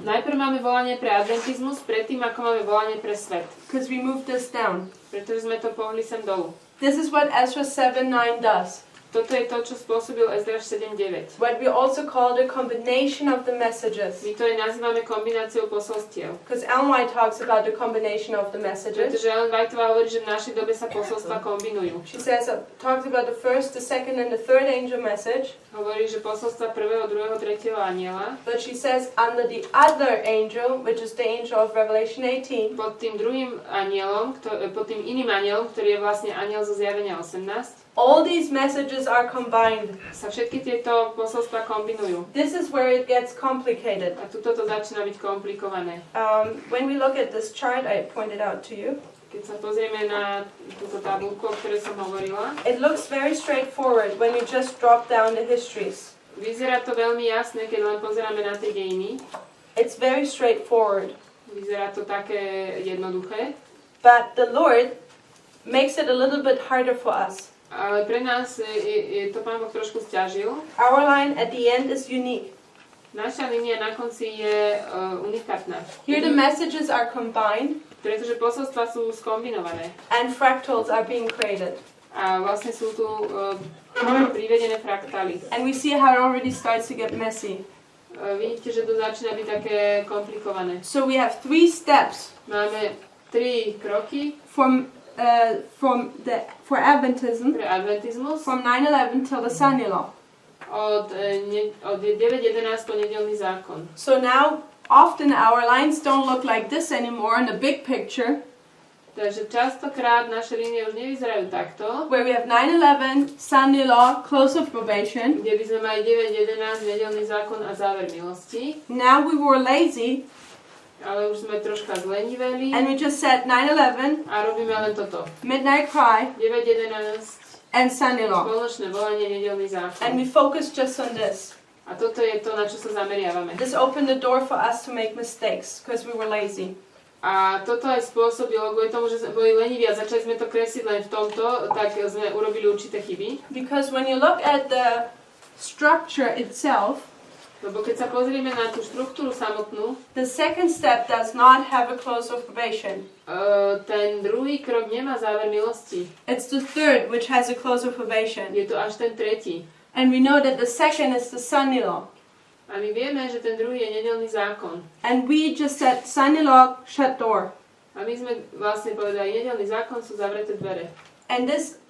Najprv máme volanie pre adventizmus, predtým ako máme volanie pre svet. Because we moved this down. Pretože sme to pohli sem dolu. This is what Ezdráš 7:9 does. Toto je to, čo spôsobil Ezdráš 7.9. What we also call the combination of the messages. My to aj nazývame kombináciou posolstiev. Because Ellen White talks about the combination of the messages. Pretože Ellen Whiteová hovorí, že v našej dobe sa posolstva kombinujú. She says, talks about the first, the second, and the third angel message. Hovorí, že posolstva prvého, druhého, tretieho aniela. But she says, under the other angel, which is the angel of Revelation 18, Pod tým druhým anielom, pod tým iným anielom, ktorý je vlastne aniel zo Zjavenia 18, all these messages are combined. sa všetky tieto posolstva kombinujú. This is where it gets complicated. A tuto to začína byť komplikované. When we look at this chart I pointed out to you, Keď sa pozrieme na túto tabuľku, o ktorej som hovorila, it looks very straightforward when we just drop down the histories. Vyzerá to veľmi jasné, keď len pozeráme na tie dejiny. It's very straightforward. Vyzerá to také jednoduché. But the Lord makes it a little bit harder for us. Ale pre nás je to Pán Boh trošku sťažil. Our line at the end is unique. Naša línia na konci je unikátna. Here the messages are combined Pretože posolstva sú skombinované. and fractals are being created. A vlastne sú tu privedené fraktály. And we see how it already starts to get messy. Vidíte, že to začína byť také komplikované. So we have 3 steps Máme 3 kroky for Adventism, pre adventizmus. from 9/11 till the Sunday law. Od 9.11 po nedeľný zákon. So now often our lines don't look like this anymore in the big picture, Takže častokrát naše línie už nevyzerajú takto, where we have 9/11, Sunday law, close of probation. kde by sme mali 9.11, nedeľný zákon a záver milosti. Now we were lazy Ale už sme troška zleniveli and we just said 9/11, a robíme len toto. midnight cry, 9.11, and Sunday law. spoločné volanie, nedeľný zákon. And we focus just on this. A toto je to, na čo sa zameriavame. This opened the door for us to make mistakes because we were lazy. A toto aj spôsobilo, kvôli tomu, že sme boli leniví a začali sme to kresliť len v tomto, tak sme urobili určité chyby. Because when you look at the structure itself, Lebo keď sa pozrieme na tú štruktúru samotnú, the second step does not have a close of probation. ten druhý krok nemá záver milosti. It's the third which has a close of probation. Je to až ten tretí. And we know that the second is the Sunday law. A my vieme, že ten druhý je nedeľný zákon. And we just said Sunday law, shut door. A my sme vlastne povedali, nedeľný zákon sú zavreté dvere. And this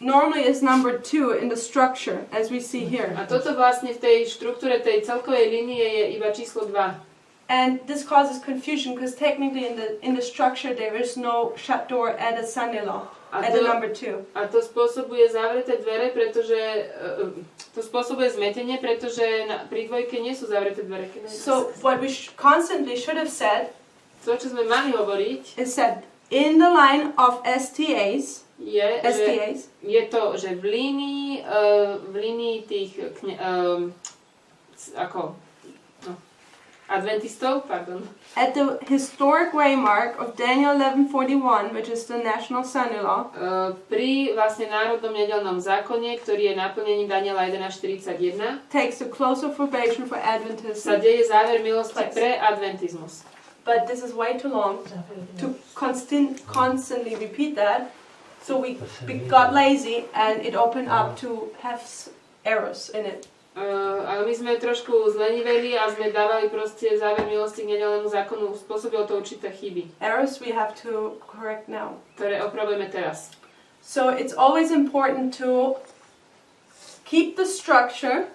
normally is number 2 in the structure, as we see here. A toto vlastne v tej štruktúre tej celkovej línie je iba číslo 2. And this causes confusion because technically in the structure there is no shut door at a Sunday law, at the number 2. A to spôsobuje zavreté dvere, pretože to spôsobuje zmetenie, pretože pri dvojke nie sú zavreté dvere. So what we constantly should have said To, čo sme mali hovoriť, is that in the line of STAs, je to, že v línii tých adventistov, at the historic waymark of Daniel 11:41, which is the national Sunday law, pri vlastne národnom nedeľnom zákone, ktorý je naplnením Daniela 11:41, takes the close of probation for Adventism. sa deje záver milosti pre adventizmus. But this is way too long to constantly repeat that. So we got lazy and it opened up to have errors in it. Ale my sme trošku zleniveli a sme dávali proste záver milosti k nedeľnému zákonu. Spôsobilo to určité chyby, Errors we have to correct now. ktoré opravujeme teraz. So it's always important to keep the structure.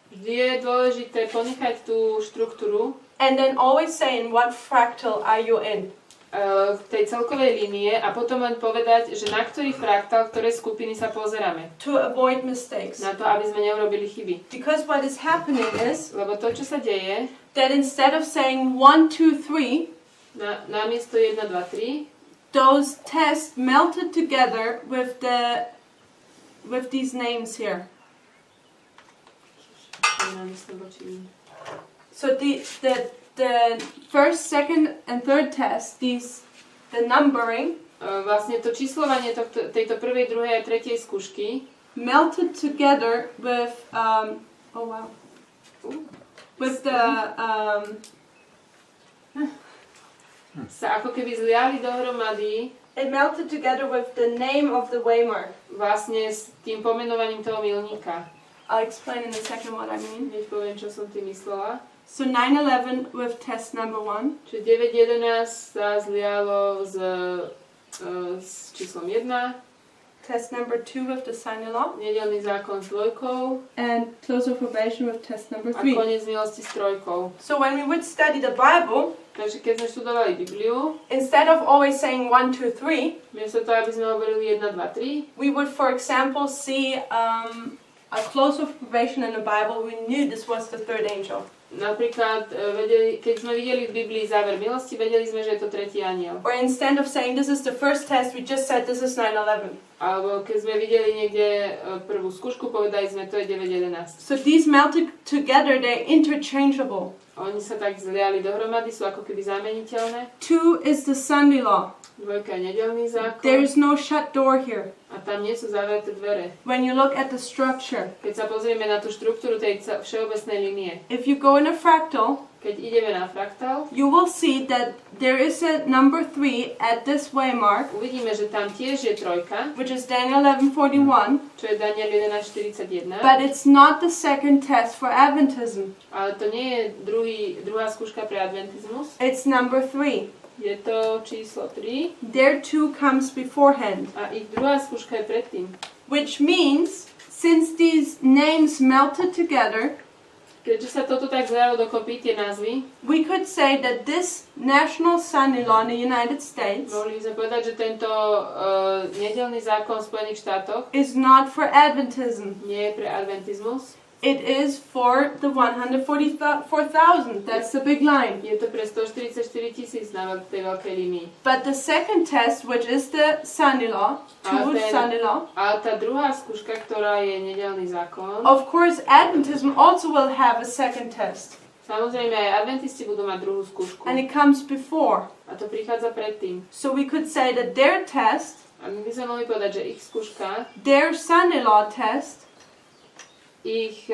Vždy je dôležité ponechať tú štruktúru And then always say in what fractal are you in. v tej celkovej línie a potom len povedať, že na ktorý fraktál, ktoré skupiny sa pozeráme. To avoid mistakes. Na to, aby sme neurobili chyby. Because what is happening is Lebo to, čo sa deje, that instead of saying 1, 2, 3, namiesto 1, 2, 3, those tests melted together with these names here. So the first, second and third test, the numbering vlastne to číslovanie tejto prvej, druhej a tretej skúšky melted together with with the sa ako keby zliali dohromady it melted together with the name of the waymark. vlastne s tým pomenovaním toho milníka. I'll explain in a second what I mean. Hneď poviem, čo som tým myslela. So 9/11 with test number 1. Čiže 9.11 sa zlialo s číslom 1. Test number 2 with the Sunday law. Nedeľný zákon s dvojkou. And close of probation with test number A 3. koniec milosti s trojkou. So when we would study the Bible, Takže keď sme študovali Bibliu, instead of always saying 1, 2, 3, miesto toho, aby sme hovorili 1, 2, 3, we would, for example, see a close of probation in the Bible, we knew this was the third angel. Napríklad, keď sme videli v Biblii záver milosti, vedeli sme, že je to tretí anjel. Or instead of saying this is the first test, we just said this is 9/11. Alebo keď sme videli niekde prvú skúšku, povedali sme, to je 9.11. So these melted together, they're interchangeable. Oni sa tak zliali dohromady, sú ako keby zameniteľné. 2 is the Sunday law. Dvojka je nedeľný zákon. There is no shut door here. A tam nie sú zavreté dvere. When you look at the structure, Keď sa pozrieme na tú štruktúru tej všeobecnej línie, if you go in a fractal, keď ideme na fraktál, you will see that there is a number 3 at this waymark, uvidíme, že tam tiež je trojka, which is Daniel 11:41, čo je Daniel 11.41, but it's not the second test for Adventism. ale to nie je druhá skúška pre adventizmus. It's number 3. Je to číslo 3 Their 2 comes beforehand, a ich druhá skúška je predtým. which means since these names melted together, Keďže sa toto tak zlialo dokopy, tie názvy, we could say that this national Sunday law in the United States mohli by sme povedať, že tento nedeľný zákon v Spojených štátoch is not for Adventism. nie je pre adventizmus. It is for the 144,000. That's the big line. Je to pre 144,000 na tej veľkej línii. But the second test, which is the Sunday law, Sunday law, A tá druhá skúška, ktorá je nedeľný zákon, of course, Adventism also will have a second test. samozrejme aj adventisti budú mať druhú skúšku. And it comes before. A to prichádza predtým. So we could say that their test, A my by sme mohli povedať, že ich skúška, their Sunday law test, ich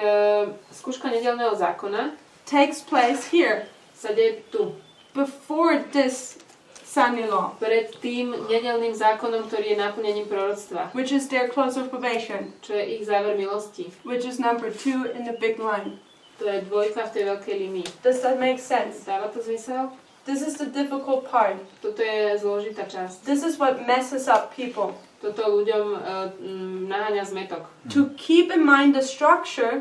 skúška nedeľného zákona takes place here, sa deje tu. before this Sunday law, Pred tým nedeľným zákonom, ktorý je naplnením proroctva, which is their close of probation, čo je ich záver milosti. which is number 2 in the big line. To je dvojka v tej veľkej línii. Does that make sense? Dáva to zmysel? This is the difficult part. Toto je zložitá časť. This is what messes up people. Toto ľuďom naháňa zmätok. To keep in mind the structure,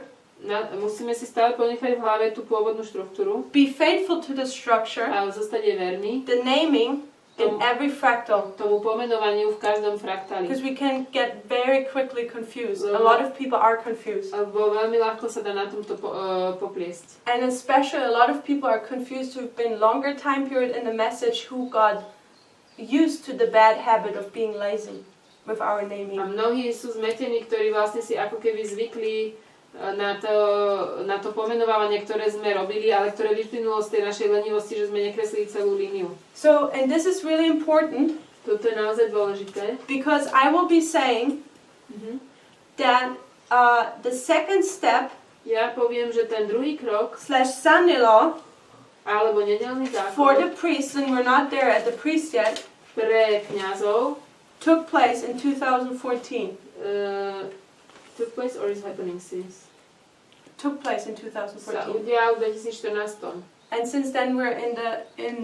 Musíme si stále ponechať v hlave tú pôvodnú štruktúru be faithful to the structure, a zostať je verný the naming in every fractal. tomu pomenovaniu v každom fraktáli. Because we can get very quickly confused. A lot of people are confused. Lebo veľmi ľahko sa dá na tomto popliesť. And especially a lot of people are confused who've been longer time period in the message who got used to the bad habit of being lazy with our naming. A mnohí sú zmetení, ktorí vlastne si ako keby zvykli na to pomenovávanie, ktoré sme robili, ale ktoré vyplynulo z tej našej lenivosti, že sme nekreslili celú líniu. So, and this is really important. Toto je naozaj dôležité. Because I will be saying that the second step Ja poviem, že ten druhý krok, / Sunday law alebo nedeľný zákon for the priests, and we're not there at the priest yet, pre kňazov took place in 2014. Took place or is happening since? Took place in Sa 2014. udial v 2014. And since then we're in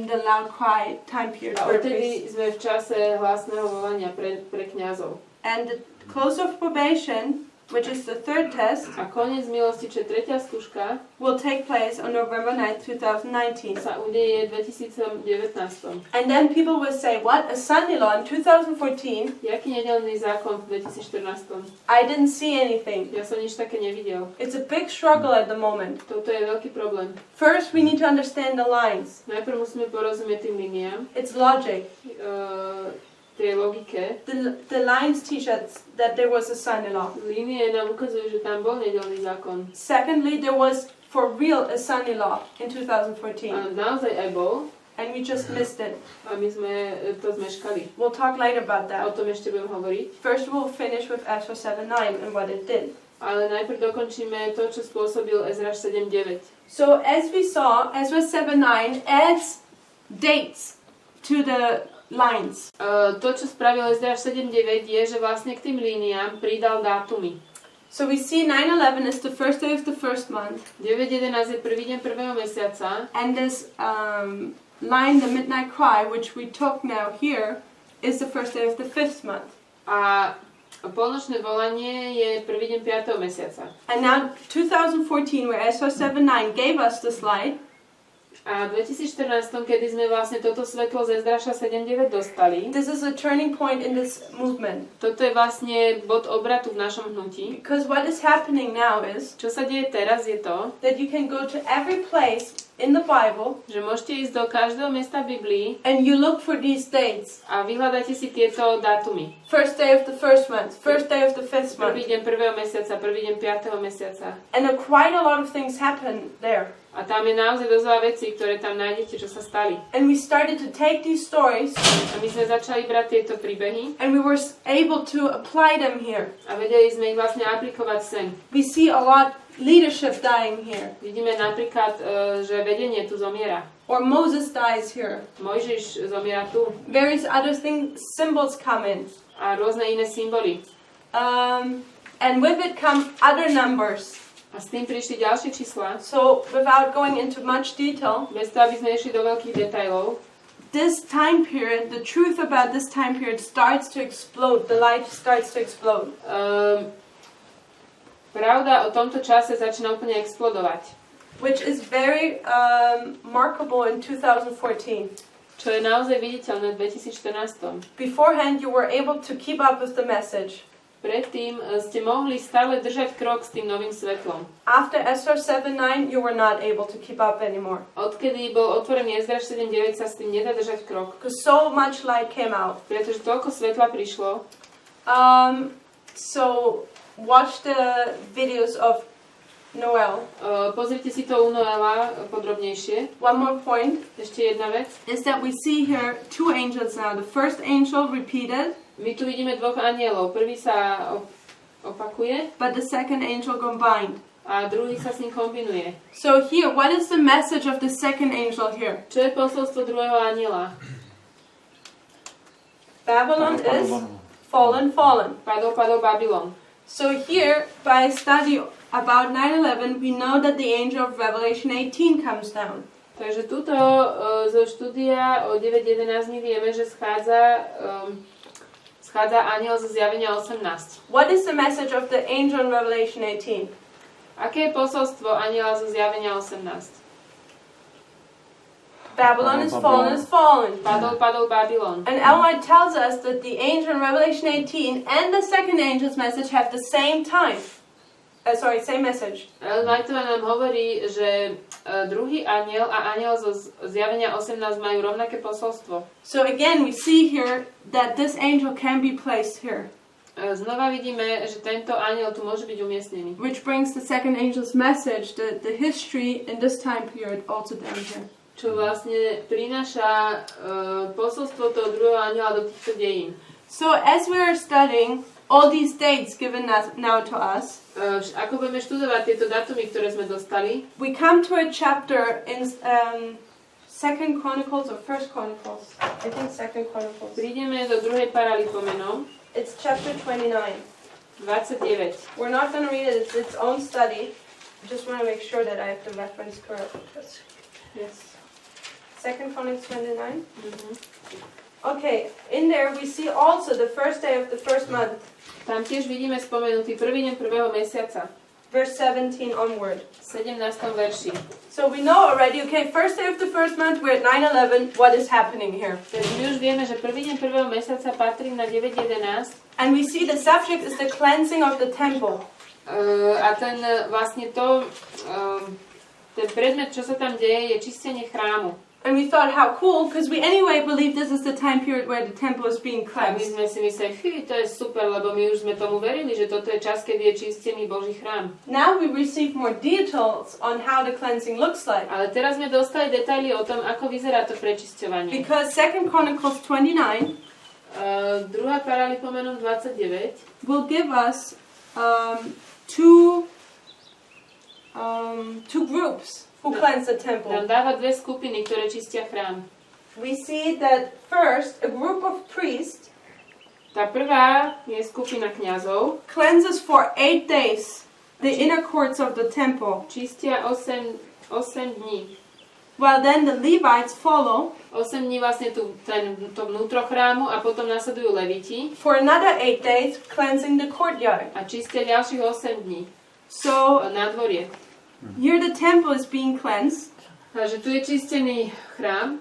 the loud cry time period A for odtedy priests. sme v čase hlasného volania pre kňazov. And the close of probation, which is the third test, A koniec milosti, čo je tretia skúška, will take place on November 9th, 2019. sa udeje v 2019. And then people will say, what, a Sunday law in 2014? Jaký nedeľný zákon v 2014? I didn't see anything. Ja som nič také nevidel. It's a big struggle at the moment. Toto je veľký problém. First, we need to understand the lines. Najprv musíme porozumieť tým liniám, It's logic. tej logike. The lines teach us that there was a Sunday law. Línie nám ukazujú, že tam bol nedeľný zákon. Secondly, there was for real a Sunday law in 2014. A naozaj aj bol. And we just missed it. A my sme to zmeškali. We'll talk later about O that. tom ešte budem hovoriť. First, we'll finish with Ezra 7:9 and what it did. Ale najprv dokončíme to, čo spôsobil Ezdráš 7.9. So as we saw, Ezra 7:9 adds dates to the lines. To, čo spravil Ezdráš 7.9, je, že vlastne k tým líniám pridal dátumy. So we see 9/11 is the first day of the first month. 9.11 je prvý deň prvého mesiaca. And this line, the midnight cry, which we took now here, is the first day of the fifth month. A polnočné volanie je prvý deň 5. mesiaca. And now 2014, where Ezra 7:9 gave us the slide, A v 2014, kedy sme vlastne toto svetlo z Ezdráša 7.9 dostali, this is a turning point in this movement. toto je vlastne bod obratu v našom hnutí. Because what is happening now is Čo sa deje teraz je to, that you can go to every place in the Bible že môžete ísť do každého mesta v Biblii and you look for these dates. a vyhľadáte si tieto dátumy. First day of the first month, first day of the fifth Prvý month. deň 1. mesiaca, prvý deň 5. mesiaca. And quite a lot of things happen there. A tam je naozaj dosť veľa vecí, ktoré tam nájdete, čo sa stali. And we started to take these stories A my sme začali brať tieto príbehy and we were able to apply them here. a vedeli sme ich vlastne aplikovať sem. We see a lot leadership dying here. Vidíme napríklad, že vedenie tu zomiera. Or Moses dies here. Mojžiš zomiera tu. Various other things, symbols come in. A rôzne iné symboly. And with it come other numbers. A s tým prišli ďalšie čísla. So without going into much detail, Bez toho, aby sme išli do veľkých detailov, this time period, the truth about this time period starts to explode. The light starts to explode. pravda o tomto čase začína úplne explodovať. Which is very markable in 2014. Čo je naozaj viditeľné v 2014. Beforehand, you were able to keep up with the message. Predtým ste mohli stále držať krok s tým novým svetlom. After Ezdráš 7:9, you were not able to keep up anymore. Odkedy bol otvorený Ezdráš 7.9, sa s tým nedá držať krok. Because so much light came out. Pretože toľko svetla prišlo. So watch the videos of Noel. Pozrite si to u Noela podrobnejšie. One more point Ešte jedna vec. is that we see here two angels now. The first angel repeated, My tu vidíme dvoch anielov. Prvý sa opakuje but the second angel combined. a druhý sa s ním kombinuje. So here, what is the message of the second angel here? Čo je posolstvo druhého aniela? Babylon is fallen. Padol Babylon. So here, by study about 9/11, we know that the angel of Revelation 18 comes down. Takže tuto zo štúdia o 9.11 my vieme, že schádza aniel zo zjavenia 18. What is the message of the angel in Revelation 18? Aké je posolstvo aniela zo zjavenia 18? Babylon is fallen. Padol Babylon. And Ellen White tells us that the angel in Revelation 18 and the second angel's message have the same time. Same message. Ellen Whiteová nám hovorí, že druhý aniel a aniel zo zjavenia 18 majú rovnaké posolstvo. So again, we see here that this angel can be placed here. Znova vidíme, že tento aniel tu môže byť umiestnený. Which brings the second angel's message, the history in this time period also down here. Čo vlastne prináša posolstvo toho druhého aniela do týchto dejín. So as we are studying all these dates given now to us, Ako budeme študovať tieto dátumy, ktoré sme dostali, we come to a chapter in Second Chronicles or First Chronicles. I think Second Chronicles. prídeme do druhej paralipomenom, It's chapter 29. 29. We're not going to read it. It's its own study. I just want to make sure that I have the reference correct. Yes. Second Chronicles 29. Mhm. Okay, in there we see also the first day of the first month, Tam tiež vidíme spomenutý prvý deň prvého mesiaca, verse 17 onward. v 17. verši. So we know already, okay, first day of the first month, we're at 9/11. What is happening here? Takže my už vieme, že prvý deň prvého mesiaca patrí na 9.11 And we see the subject is the cleansing of the temple. a ten vlastne to, ten predmet, čo sa tam deje, je čistenie chrámu. And we thought, how cool, because we anyway believe this is the time period where the temple is being A my cleansed. sme si mysleli, to je super, lebo my už sme tomu verili, že toto je čas, kedy je čistený Boží chrám. Now we receive more details on how the cleansing looks like. Ale teraz sme dostali detaily o tom, ako vyzerá to prečisťovanie. Because 2 Chronicles 29 Druhá paralipomenom 29 will give us two groups who cleanse the nám temple. dáva dve skupiny, ktoré čistia chrám. We see that first, a group of priests Tá prvá je skupina kňazov, cleanses for 8 days the inner courts of the temple, čistia 8 dní. while then the Levites follow 8 dní vlastne to vnútro chrámu a potom nasledujú leviti for another 8 days cleansing the courtyard. a čistia ďalších 8 dní So nádvorie. here the temple is being cleansed, Takže tu je čistený chrám.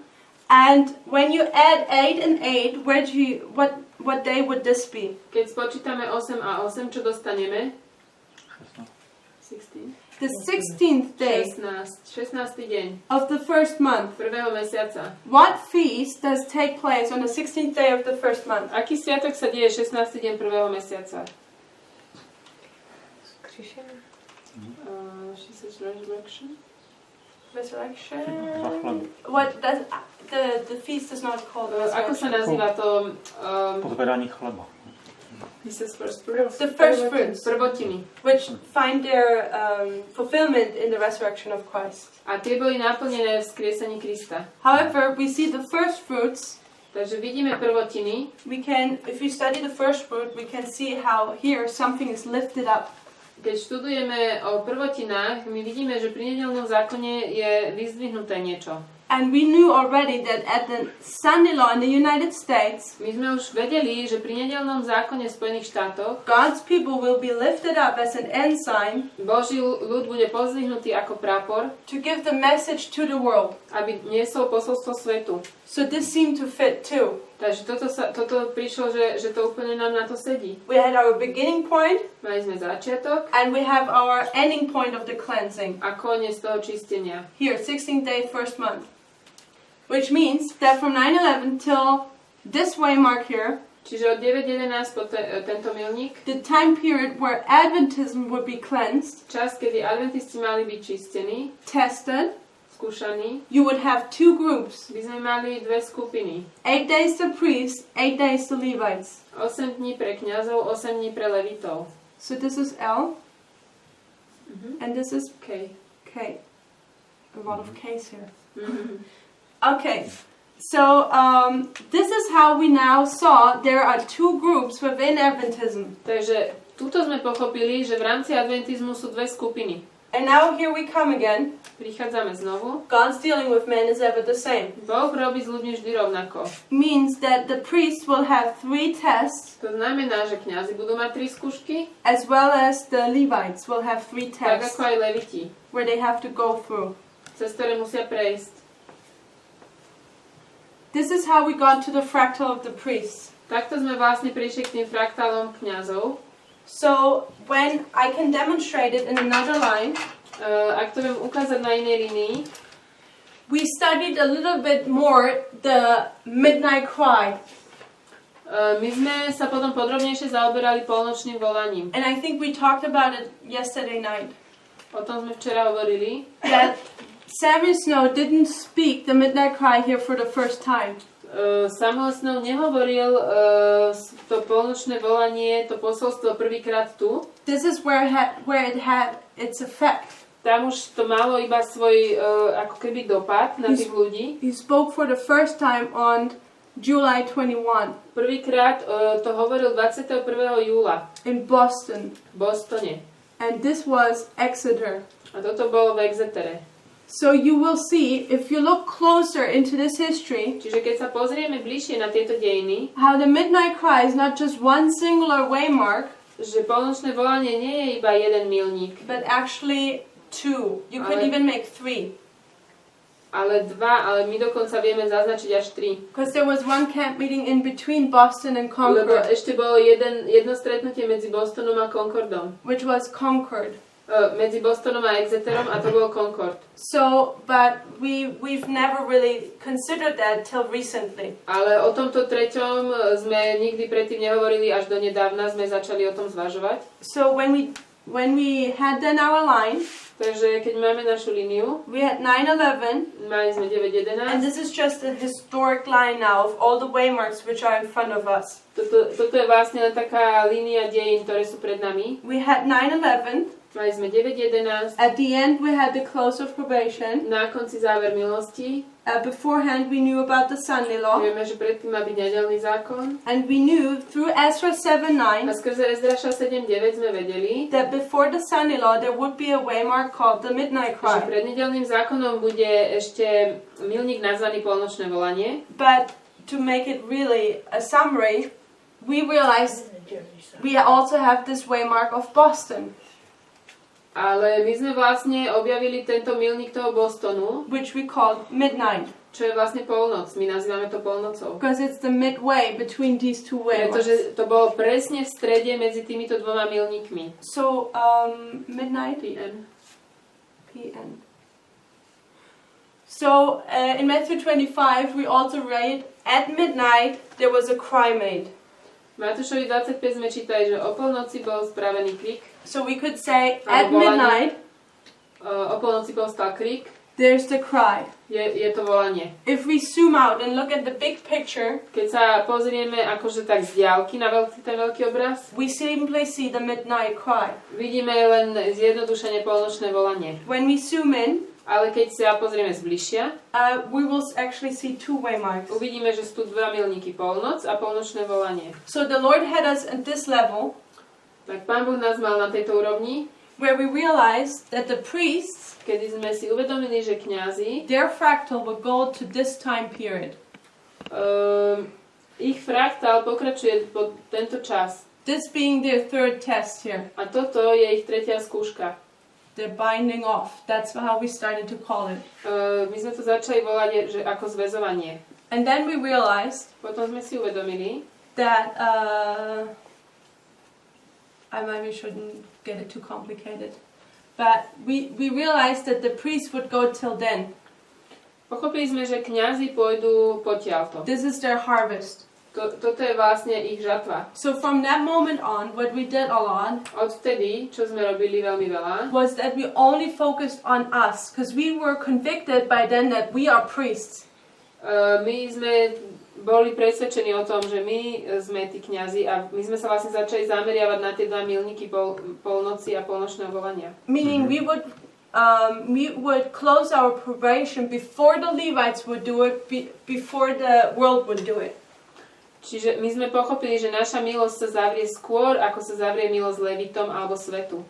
And when you add 8 and 8, what day would this be? Keď spočítame 8 a 8, čo dostaneme? 16. The 16th day 16. deň of the first month. prvého mesiaca. What feast does take place on the 16th day of the first month? Aký sviatok sa deje 16. deň prvého mesiaca? She says resurrection. Resurrection. Zachladu. What does the feast is not called Ako sa resurrection? nazýva to? Pozvedání chleba. He says first fruits. The first fruits, Prvotiny. which find their fulfillment in the resurrection of Christ. A tie boli naplnené v vzkriesení Krista. However, we see the first fruits. Takže vidíme prvotiny. We can, if we study the first fruit, we can see how here something is lifted up. Keď študujeme o prvotinách, my vidíme, že pri nedeľnom zákone je vyzdvihnuté niečo. And we knew already that at the Sunday law in the United States, My sme už vedeli, že pri nedeľnom zákone v Spojených štátoch God's people will be lifted up as an ensign Boží ľud bude pozdvihnutý ako prápor, to give the message to the world. aby niesol posolstvo svetu. So this seemed to fit too. Takže toto prišlo, že to úplne nám na to sedí. We had our beginning point Mali sme začiatok and we have our ending point of the cleansing. a koniec toho čistenia. Here, 16th day, first month. Which means that from 9/11 till this waymark here, Čiže od 9.11 po tento milník, the time period where Adventism would be cleansed, čas, kedy adventisti mali byť čistení, tested, skúšaní, you would have two groups. by sme mali dve skupiny. 8 days the priests, 8 days the Levites. 8 dní pre kňazov, 8 dní pre levitov. So this is L, and this is Okay. K. A lot of K's here. Mhm. Okay, so this is how we now saw there are two groups within Adventism. Takže tuto sme pochopili, že v rámci adventizmu sú dve skupiny. And now here we come again. Prichádzame znovu. God's dealing with men is ever the same. Boh robí s ľuďmi vždy rovnako. Means that the priest will have 3 tests, To znamená, že kňazi budú mať 3 skúšky, as well as the Levites will have 3 tak tests ako aj leviti, where they have to go through. cez ktoré musia prejsť. This is how we got to the fractal of the priests. Takto sme vlastne prišli k tým fraktálom kňazov. So when I can demonstrate it in another line, Ak to viem ukázať na inej línii, we studied a little bit more the midnight cry. my sme sa potom podrobnejšie zaoberali polnočným volaním. And I think we talked about it yesterday night. O tom sme včera hovorili. That Samuel Snow didn't speak the midnight cry here for the first time. Samuel Snow nehovoril to polnočné volanie, to posolstvo prvýkrát tu. This is where it had its effect. Tam už to malo iba svoj ako keby dopad na tých ľudí. He spoke for the first time on July 21 Prvýkrát to hovoril 21. júla in Boston. v Bostone. And this was Exeter. A toto bolo v Exetere. So you will see, if you look closer into this history, Čiže keď sa pozrieme bližšie na tieto dejiny, how the midnight cry is not just one singular waymark, že polnočné volanie nie je iba jeden milník, but actually 2. You could Ale- even make 3. ale dva, ale my dokonca vieme zaznačiť až 3. Because there was one camp meeting in between Boston and Lebo Concord, ešte bolo jedno stretnutie medzi Bostonom a Concordom. which was Concord. Medzi Bostonom a Exeterom a to bol Concord. So, but we've never really considered that till recently. Ale o tomto treťom sme nikdy predtým nehovorili, až do nedávna sme začali o tom zvažovať. So when we had then our line, Takže keď máme našu líniu, we had 9/11, mali sme and 9.11. this is just a historic line now of all the waymarks which are in front of us. Toto je vlastne len taká línia dejín, ktoré sú pred nami. We had 9/11. Mali sme 9.11. At the end, we had the close of probation. Na konci záver milosti. Beforehand, we knew about the Sunday law, Vieme, že predtým má byť nedeľný zákon. and we knew through Ezra A 7:9 skrze Ezdráša 7.9 sme vedeli, that before the Sunday law there would be a waymark called the midnight že cry. pred nedeľným zákonom bude ešte milník nazvaný polnočné volanie. But to make it really a summary, we realized we also have this waymark of Boston. Ale my sme vlastne objavili tento milník toho Bostonu, which we call midnight, čo je vlastne polnoc. My nazývame to polnocou. because it's the midway between these two wavelengths. Pretože to bolo presne v strede medzi týmito dvoma milníkmi. So, midnight, PM. PM. So, in Matthew 25, we also read, at midnight there was a cry made. V Matúšovi 25 sme čítali, že o polnoci bol spravený krik. So we could say, at midnight, O polnoci povstal krik. there's the cry. Je to volanie. If we zoom out and look at the big picture, Keď sa pozrieme akože tak z diaľky na ten veľký obraz, we simply see the midnight cry. vidíme len zjednodušene polnočné volanie. When we zoom in, Ale keď sa pozrieme zbližšia, we will actually see two waymarks. uvidíme, že sú tu dva milníky, polnoc a polnočné volanie. So the Lord had us at this level, Tak Pán Boh nás mal na tejto úrovni, where we realized that the priests, kedy sme si uvedomili, že kňazi, their fractal would go to this time period. ich fraktál pokračuje po tento čas. This being their third test here. A toto je ich tretia skúška. They're binding off. That's how we started to call it. My sme to začali volať že ako zväzovanie. And then we realized Potom sme si uvedomili, that I maybe shouldn't get it too complicated. But we realized that the priest would go till then. pochopili sme, že kňazi pôjdu potiaľto. This is their harvest. Toto je vlastne ich žatva. So from that moment on, what we did a lot Odvtedy, čo sme robili veľmi veľa, was that we only focused on us, because we were convicted by then that we are priests. my sme boli presvedčení o tom, že my sme tí kňazi a my sme sa vlastne začali zameriavať na tie dva milníky polnoci a polnočného volania. Meaning we would close our probation before the Levites would do it, before the world would do it. Čiže my sme pochopili, že naša milosť sa zavrie skôr, ako sa zavrie milosť Levitom alebo svetu.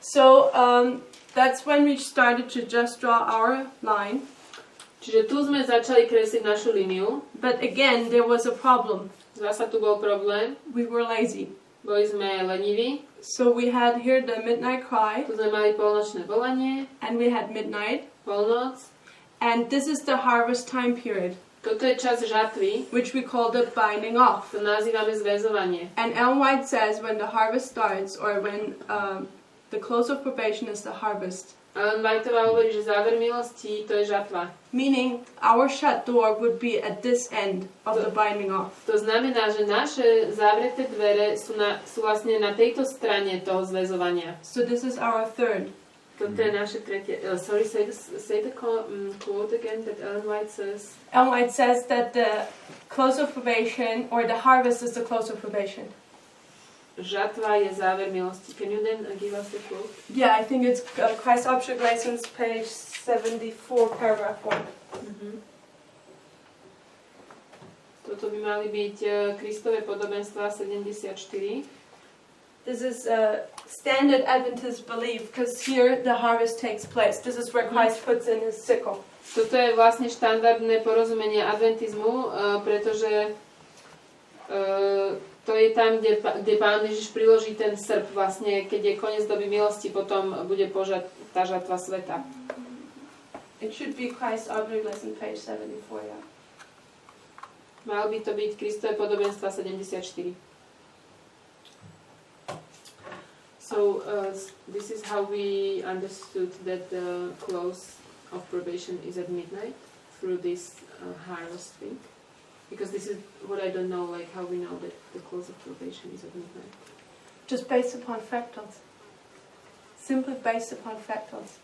So that's when we started to just draw our line. Čiže tu sme začali kresliť našu líniu. But again, there was a problem. Zasa tu bol problém. We were lazy. Boli sme leniví. So we had here the midnight cry, Tu sme mali polnočné volanie, and we had midnight. polnoc. And this is the harvest time period, Toto je čas žatvy. which we call the binding off. To nazývame zväzovanie. And Ellen White says when the harvest starts, or when the close of probation is the harvest. Ellen Whiteová hovorí, že záver milosti to je žatva. Meaning our shut door would be at this end of the binding off. To znamená, že naše zavreté dvere sú vlastne na tejto strane toho zväzovania. So this is our third. Toto je naše tretie. Sorry, say the quote again that Ellen White says. Ellen White says that the close of probation, or the harvest is the close of probation. Žatva je záver milosti. Can you then give us the quote? Yeah, I think it's Christ Object License, page 74, paragraph 1. Toto by mali byť Kristové podobenstva 74. This is a standard Adventist belief, because here the harvest takes place. This is where Christ puts in his sickle. Toto je vlastne štandardné porozumenie adventizmu, pretože to je tam, kde Pán Ježiš priloží ten srp, vlastne, keď je koniec doby milosti, potom bude požať tá žatva sveta. It should be Christ Object Lesson, page 74, yeah. Mal by to byť Kristové podobenstva 74. So, this is how we understood that the close of probation is at midnight through this harvest thing. Because this is what I don't know, like how we know that the close of probation is at midnight. Just based upon fractals. Simply based upon fractals.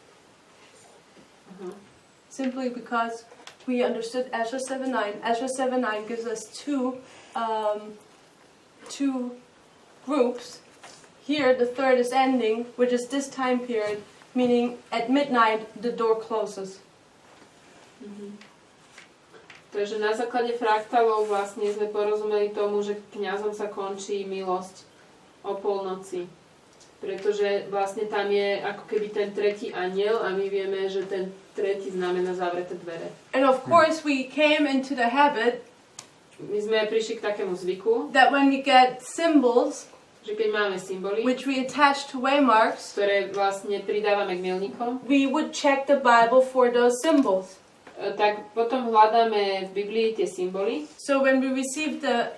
Simply because we understood Ezra 7:9. Ezra 7:9 gives us two groups. Here the third is ending, which is this time period, meaning at midnight the door closes. Takže na základe fraktálov vlastne sme porozumeli tomu, že kňazom sa končí milosť o polnoci. Pretože vlastne tam je ako keby ten tretí anjel a my vieme, že ten tretí znamená zavreté dvere. And of course we came into the habit My sme prišli k takému zvyku, that when we get symbols, že keď máme symboly, which we attach to waymarks, ktoré vlastne pridávame k milníkom, we would check the Bible for those symbols. Tak potom hľadáme v Biblii tie symboly. So when we received the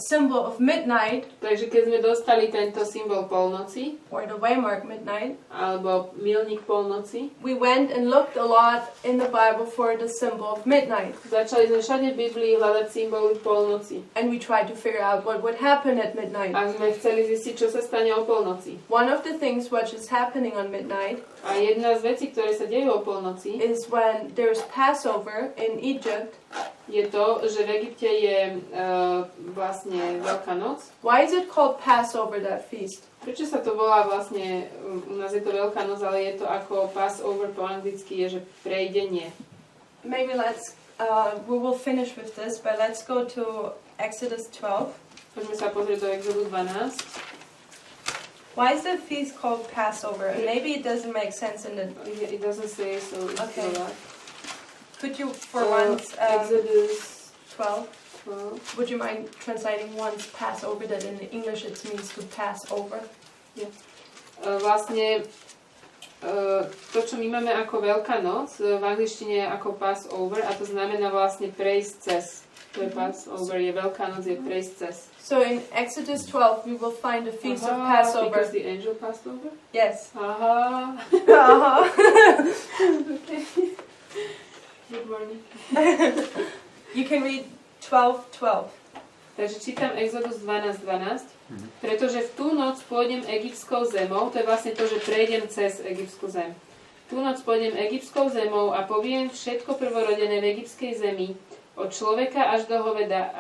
symbol of midnight, Takže keď sme dostali tento symbol polnoci, or the waymark midnight, alebo milník polnoci, we went and looked a lot in the Bible for the symbol of midnight. začali sme všade v Biblii hľadať symboly polnoci. And we tried to figure out what would happen at midnight. A sme chceli zistiť, čo sa stane o polnoci. One of the things which is happening on midnight A jedna z vecí, ktoré sa dejú o polnoci, is when there's Passover in Egypt. je to, že v Egypte je vlastne Veľká noc. Why is it called Passover, that feast? Prečo sa to volá vlastne, u nás je to Veľká noc, ale je to ako Passover po anglicky, je, že prejdenie. Maybe we will finish with this, but let's go to Exodus 12. Poďme sa pozrieť do Exodu 12. Why is the feast called Passover? Maybe it doesn't make sense in the... It doesn't say, so it's Okay. a lot. Could you, for once, Exodus 12, 12. would you mind translating once Passover, that in English it means to pass over? Vlastne to, čo my máme ako Veľká noc, v angličtine je ako Passover a to znamená vlastne prejsť cez. To je Passover, je Veľká noc, je prejsť cez. So in Exodus 12 we will find the feast of Passover. Because the angel passed over? Yes. Aha. Okay. Good morning. You can read 12:12. Takže čítam Exodus 12:12, pretože v tú noc pôjdem egyptskou zemou, to je vlastne to, že prejdem cez egyptskú zem. Tú noc pôjdem egyptskou zemou a poviem všetko prvorodené v egyptskej zemi, od človeka až do hoveda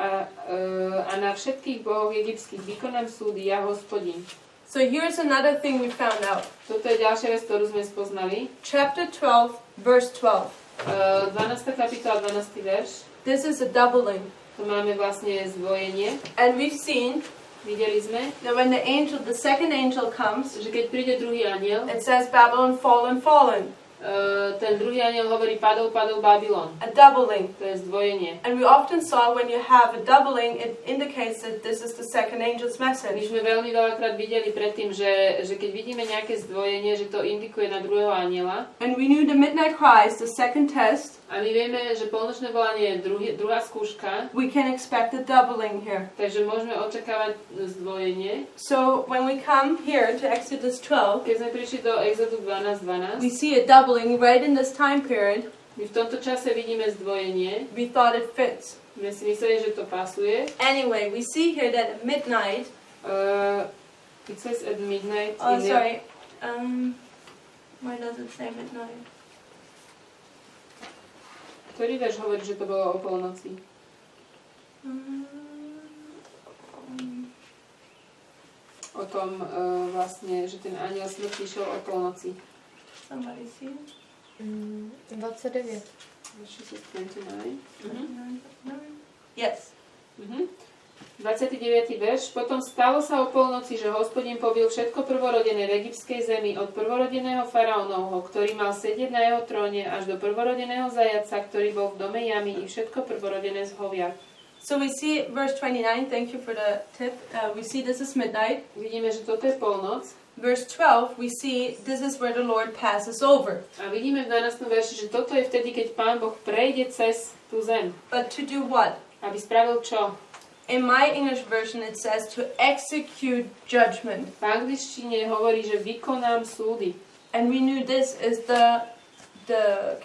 a na všetkých bohoch egyptských vykonám súdy, ja Hospodin. So here's another thing we found out. Toto je ďalšia vec, ktorú sme spoznali. Chapter 12, verse 12. 12. kapitola, 12. verš. This is a doubling. Tu máme vlastne zdvojenie. And we've seen Videli sme, that when the second angel comes, že keď príde druhý anjel, it says Babylon fallen, fallen. ten druhý anjel hovorí padol, padol Babylon. A doubling. To je zdvojenie. And we often saw when you have a doubling, it indicates that this is the second angel's My message. sme veľmi veľakrát videli predtým, že keď vidíme nejaké zdvojenie, že to indikuje na druhého anjela. And we knew the midnight cries, the second test. A my vieme, že polnočné volanie je druhá skúška, We can expect a doubling here. takže môžeme očakávať zdvojenie. So when we come here to Exodus 12, Keď sme prišli do Exodu 12:12, we see a doubling right in this time period. my v tomto čase vidíme zdvojenie. We thought it fits. My si mysleli, že to pasuje. Anyway, we see here that at midnight. It says at midnight. Oh, sorry. Why does it say midnight? Ktorý verš hovorí, že to bolo o polnoci? O tom vlastne, že ten anjel smrti šiel o polnoci. Somebody see it? 29. Verš 29. Yes. 29. verš. Potom stalo sa o polnoci, že Hospodin pobil všetko prvorodené v egyptskej zemi, od prvorodeného faraónovho, ktorý mal sedieť na jeho tróne, až do prvorodeného zajaca, ktorý bol v dome jamy, i všetko prvorodené z hovia. So we see verse 29. Thank you for the tip. We see this is midnight. Vidíme, že toto je polnoc. Verse 12, we see this is where the Lord passes over. A vidíme v 12. verši, že toto je vtedy, keď Pán Boh prejde cez tú zem. But to do what? Aby spravil čo? In my English version it says to execute judgment. V angličtine hovorí, že vykonám súdy. And we knew this is the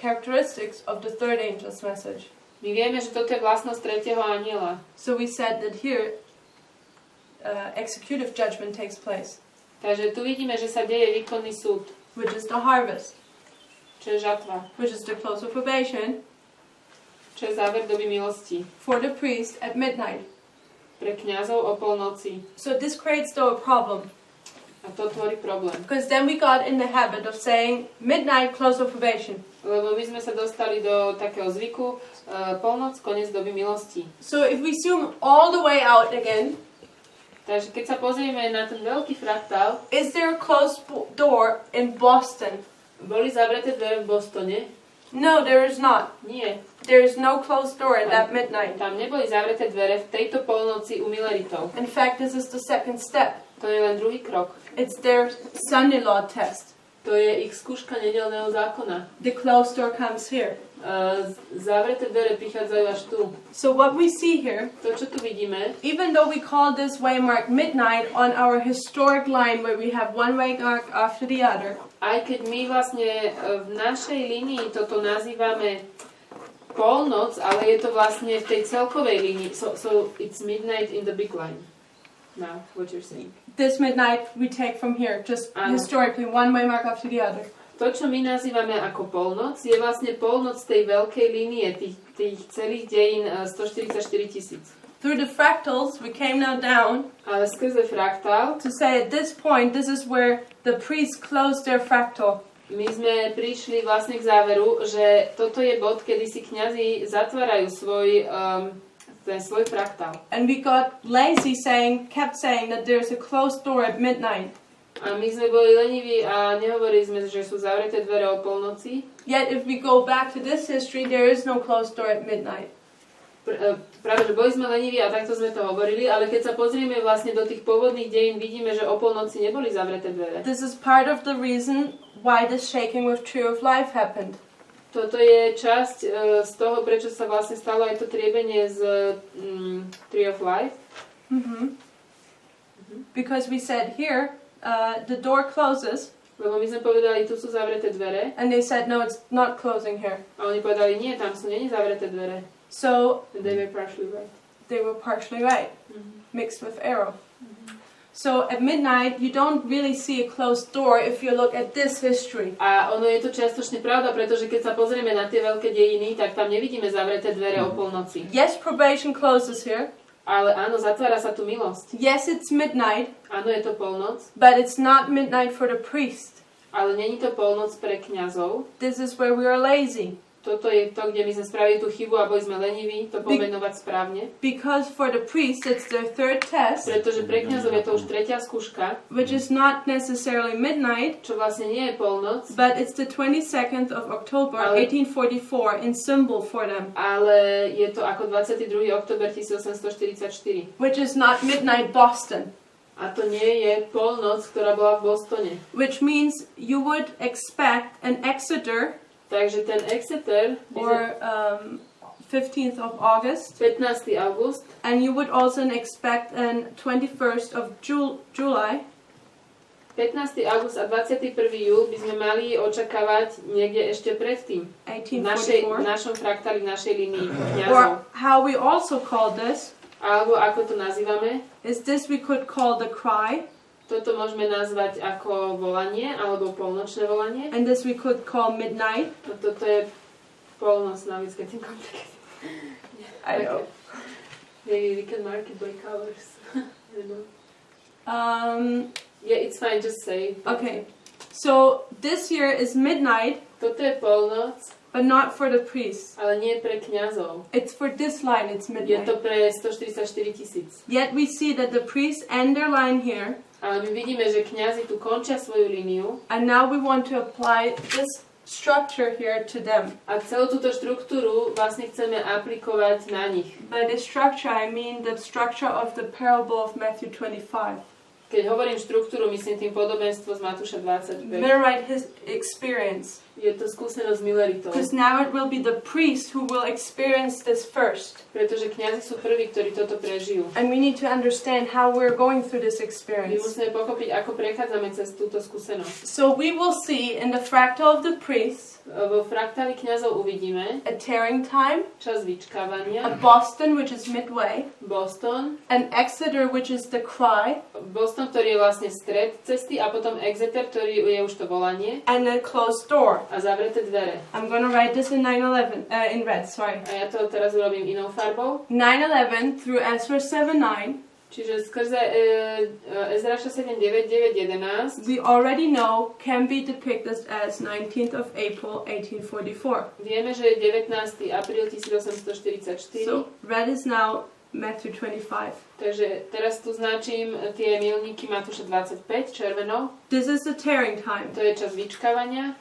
characteristics of the third angel's message. My vieme, že toto je vlastnosť tretieho anjela. So we said that here executive judgment takes place. Takže tu vidíme, že sa deje výkonný súd. Which is the harvest. Čo je žatva. Which is the close of probation. Čo je záver doby milosti. For the priest at midnight. Pre kňazov o polnoci. So this creates though a problem. A to tvorí problém. Because then we got in the habit of saying midnight, close of probation. Lebo my sme sa dostali do takého zvyku polnoc, koniec doby milosti. So if we zoom all the way out again, takže keď sa pozrieme na ten veľký fraktál, is there a closed door in Boston? Boli zavreté dvere v Bostone. No, there is not. Nie. There is no closed door at that midnight. Tam neboli zavreté dvere v tejto polnoci u Milleritov. In fact, this is the second step. To je len druhý krok. It's their Sunday law test. To je ich skúška nedeľného zákona. The closed door comes here. Zavreté dvere prichádzajú až tu. So what we see here, To, čo tu vidíme, even though we call this waymark midnight on our historic line where we have one waymark after the other, aj keď my vlastne v našej línii toto nazývame polnoc, ale je to vlastne v tej celkovej línii. So it's midnight in the big line. Now, what you're saying. this midnight we take from here, just historically, one waymark after the other. To, čo my nazývame ako polnoc, je vlastne polnoc tej veľkej línie, tých celých dejín 144 000. Through the fractals, we came now down Ale skrze fraktál, to say at this point, this is where the priests closed their fractal. my sme prišli vlastne k záveru, že toto je bod, kedy si kňazi zatvárajú ten svoj fraktál. And we got lazy kept saying that there's a closed door at midnight. A my sme boli leniví a nehovorili sme, že sú zavreté dvere o polnoci. Yet if we go back to this history, there is no closed door at midnight. Práve, že boli sme leniví a takto sme to hovorili, ale keď sa pozrieme vlastne do tých pôvodných dejín, vidíme, že o polnoci neboli zavreté dvere. This is part of the reason why the shaking with Tree of Life happened. Toto je časť z toho, prečo sa vlastne stalo aj to triebenie z Tree of Life. Because we said here, the door closes, Lebo my sme povedali, tu sú zavreté dvere. and they said, no, it's not closing here. A oni povedali, nie, tam sú nie zavreté dvere. So And they were partially right. they were partially right, mixed with error. So at midnight, you don't really see a closed door if you look at this history. A ono je to čiastočne pravda, pretože keď sa pozrieme na tie veľké dejiny, tak tam nevidíme zavreté dvere o polnoci. Yes, probation closes here. Ale áno, zatvára sa tu milosť. Yes, it's midnight, Áno, je to polnoc, but it's not midnight for the priest. ale není to polnoc pre kňazov. This is where we are lazy. Toto je to, kde my sme spravili tú chybu a boli sme leniví to pomenovať správne. Because for the priest, it's their third test, Pretože pre kňazov je to už tretia skúška, which is not necessarily midnight, čo vlastne nie je polnoc, but it's the 22nd of October, 1844, in symbol for them, ale je to ako 22. október 1844. which is not midnight Boston, A to nie je polnoc, ktorá bola v Bostone. which means you would expect an Exeter, Takže ten Exeter, or 15th of August, 15. august, and you would also expect an 21st of July, 15. august a 21. júl by sme mali očakávať niekde ešte predtým. V 1844. našom fraktáli, v našej línii kňazov. Or how we also call this Alebo ako to nazývame, is this we could call the cry, toto môžeme nazvať ako volanie, alebo polnočné volanie. and this we could call midnight. A toto je polnoc, now it's getting complicated. I know. Maybe we can mark it by colors. I don't know. Yeah, it's fine, just say. Okay, so this here is midnight, Toto je polnoc, but not for the priests. ale nie pre kňazov. It's for this line, it's Je midnight. to pre 144 000. Yet we see that the priests end their line here, Ale my vidíme, že kňazi tu končia svoju líniu and now we want to apply this structure here to them. a celú túto štruktúru vlastne chceme aplikovať na nich. By the structure, I mean the structure of the parable of Matthew 25. Keď hovorím štruktúru, myslím tým podobenstvo z Matúša 25. Millerite his experience. Je to skúsenosť s Milleritou. Because now it will be the priest who will experience this first. Pretože kňazi sú prví, ktorí toto prežijú. And we need to understand how we're going through this My experience. musíme pochopiť, ako prechádzame cez túto skúsenosť. So we will see in the fractal of the priests Vo fraktáli kňazov uvidíme a tearing time, čas a vyčkávania, Boston, which is midway, Boston, an Exeter, which is the cry, Boston, ktorý je vlastne stred cesty a potom Exeter, ktorý je už to volanie and a closed door. a zavreté dvere. I'm going to write this in 9/11, in red, sorry. A ja to teraz urobím inou farbou. 9/11 through Ezra 7:9. Čiže skrze Ezdráša 7, 9, 9, 11 We already know can be depicted as 19th of April 1844. vieme, že je 19. apríl 1844. So red is now Matthew 25. Takže teraz tu značím tie milníky Matúša 25 červenou. This is the tearing time. To je čas vyčkávania.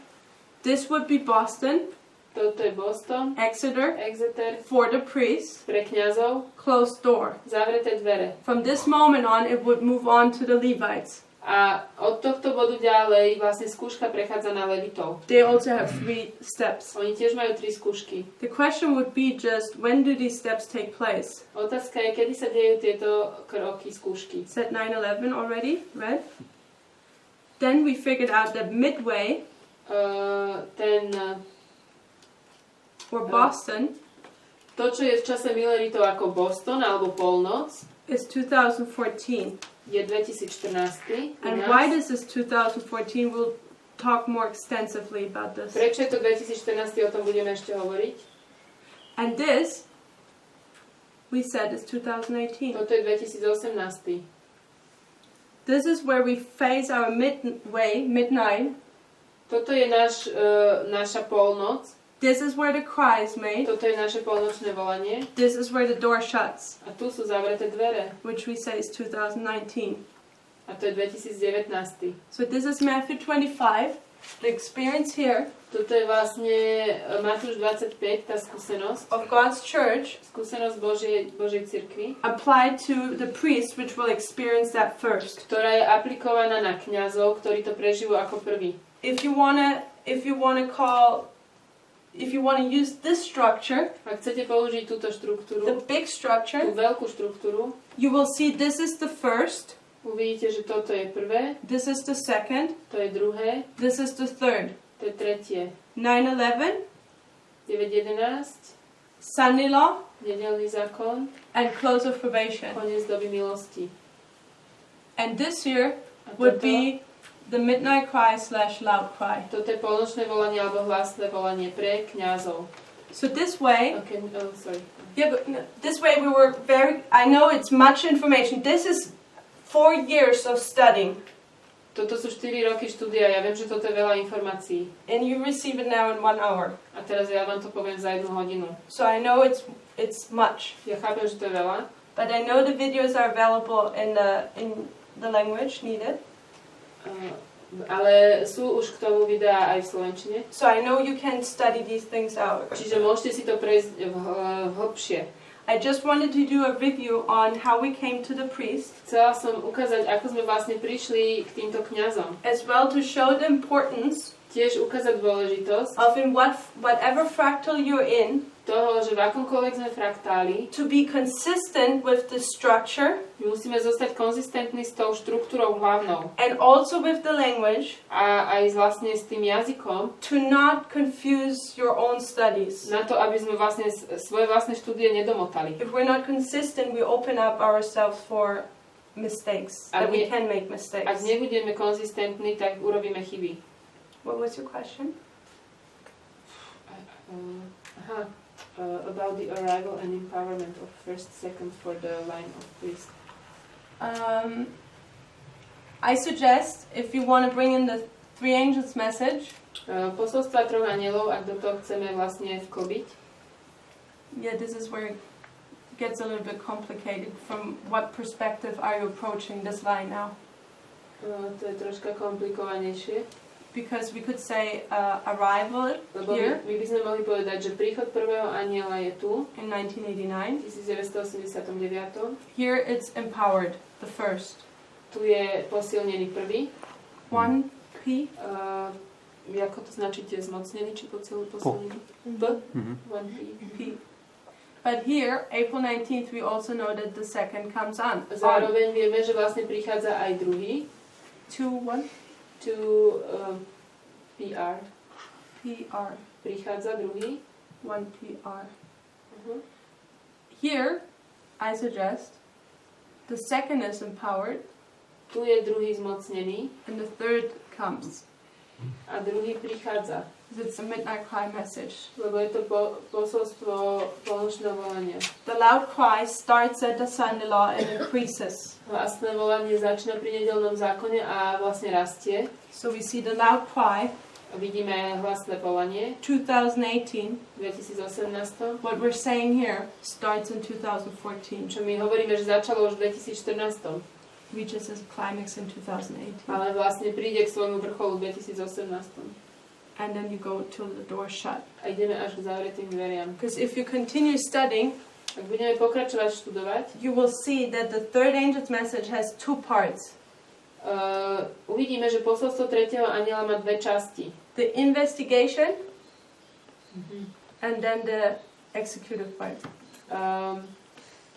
This would be Boston. Toto je Boston. Exeter, Exeter. for the priests, Pre kňazov. closed door. Zavreté dvere. From this moment on, it would move on to the Levites. A od tohto bodu ďalej vlastne skúška prechádza na Levitov. They also have 3 steps. Oni tiež majú 3 skúšky. The question would be just, when do these steps take place? Otázka je, kedy sa dejú tieto kroky, skúšky. Said 9/11 already, right? Then we figured out that midway, or Boston, to, čo je v čase Milleritov ako Boston alebo polnoc, is 2014. je 2014. And why this is 2014, we'll talk more extensively about this. Prečo je to 2014, o tom budeme ešte hovoriť. And this, we said, is 2018. Toto je 2018. This is where we phase our midnight. Toto je naša polnoc. This is where the cry is made. Toto je naše polnočné volanie. This is where the door shuts, A tu sú zavreté dvere. which we say is 2019. A to je 2019. So this is Matthew 25, the experience here Toto je vlastne Matúš 25, tá skúsenosť. of God's church Skúsenosť Božej cirkvi, applied to the priests, which will experience that first. ktorá je aplikovaná na kňazov, ktorí to prežijú ako prvý. If you wanna use this structure, Ak chcete použiť túto the štruktúru, big tú structure, veľkú štruktúru, you will see this is the first, uvidíte, že toto je prvé, this is the second, to je druhé, this is the third. to je tretie. 9/11, 9.11, Sunday law, nedeľný zákon, and close of probation. koniec doby milosti. And this here A would toto, be the midnight cry / loud cry. toto je polnočné volanie alebo hlasné volanie pre kňazov. So this way, Okay, sorry. yeah, but this way we were I know it's much information. This is 4 years of studying, Toto sú 4 roky štúdia, ja viem, že toto je veľa informácií. and you receive it now in 1 hour. A teraz ja vám to poviem za 1 hodinu. So I know it's much, Ja chápem, že to je veľa, but I know the videos are available in the language needed. ale sú už k tomu videá aj v slovenčine. So I know you can study these things out. Čiže môžete si to prejsť hlbšie. I just wanted to do a review on how we came to the priest, Chcela som ukázať, ako sme vlastne prišli k týmto kňazom. as well to show the importance Tiež ukázať dôležitosť of in whatever fractal you're in, toho, že v akomkoľvek sme fraktáli, to be consistent with the structure my musíme zostať konzistentní s tou štruktúrou hlavnou. and also with the language, A aj vlastne s tým jazykom, to not confuse your own studies. na to, aby sme vlastne svoje vlastné štúdie nedomotali. If we're not consistent, we open up ourselves for mistakes, that we can make Ak mistakes. nebudeme konzistentní, tak urobíme chyby. What was your question? About the arrival and empowerment of first, second for the line of priest. I suggest, if you want to bring in the 3 angels message, Posolstva 3 anielov, ak do toho chceme vlastne vklbiť. yeah, this is where it gets a little bit complicated. From what perspective are you approaching this line now? To je troška komplikovanejšie. Because we could say arrival Lebo here my by sme mohli povedať, že príchod prvého aniela je tu, in 1989. v 1989. Here it's empowered, the first. Tu je posilnený prvý. 1P. Ako to značíte? Zmocnený či posilnený? P? 1P. P. But here, April 19th, we also know that the second comes on. Zároveň vieme, že vlastne prichádza aj druhý. 2-1. PR. PR. Prichádza druhý. 1PR. Here, I suggest, the second is empowered, Tu je druhý zmocnený and the third comes. a druhý prichádza. It's a midnight cry message. Lebo je to posolstvo polnočného volania. The loud cry starts at the Sunday law and increases. Hlasné volanie začína pri nedeľnom zákone a vlastne rastie. So we see the loud cry, Vidíme hlasné volanie 2018. v 2018. What we're saying here starts in 2014, Čo my hovoríme, že začalo už v 2014. reaches its climax in 2018. Ale vlastne príde k svojmu vrcholu v 2018. and then you go till the door shut. A ideme až k zavretým dveriam. Because if you continue studying, Ak budeme pokračovať študovať, you will see that the third angel's message has two parts. Uvidíme, že posolstvo tretieho anjela má dve časti. The investigation and then the executive part.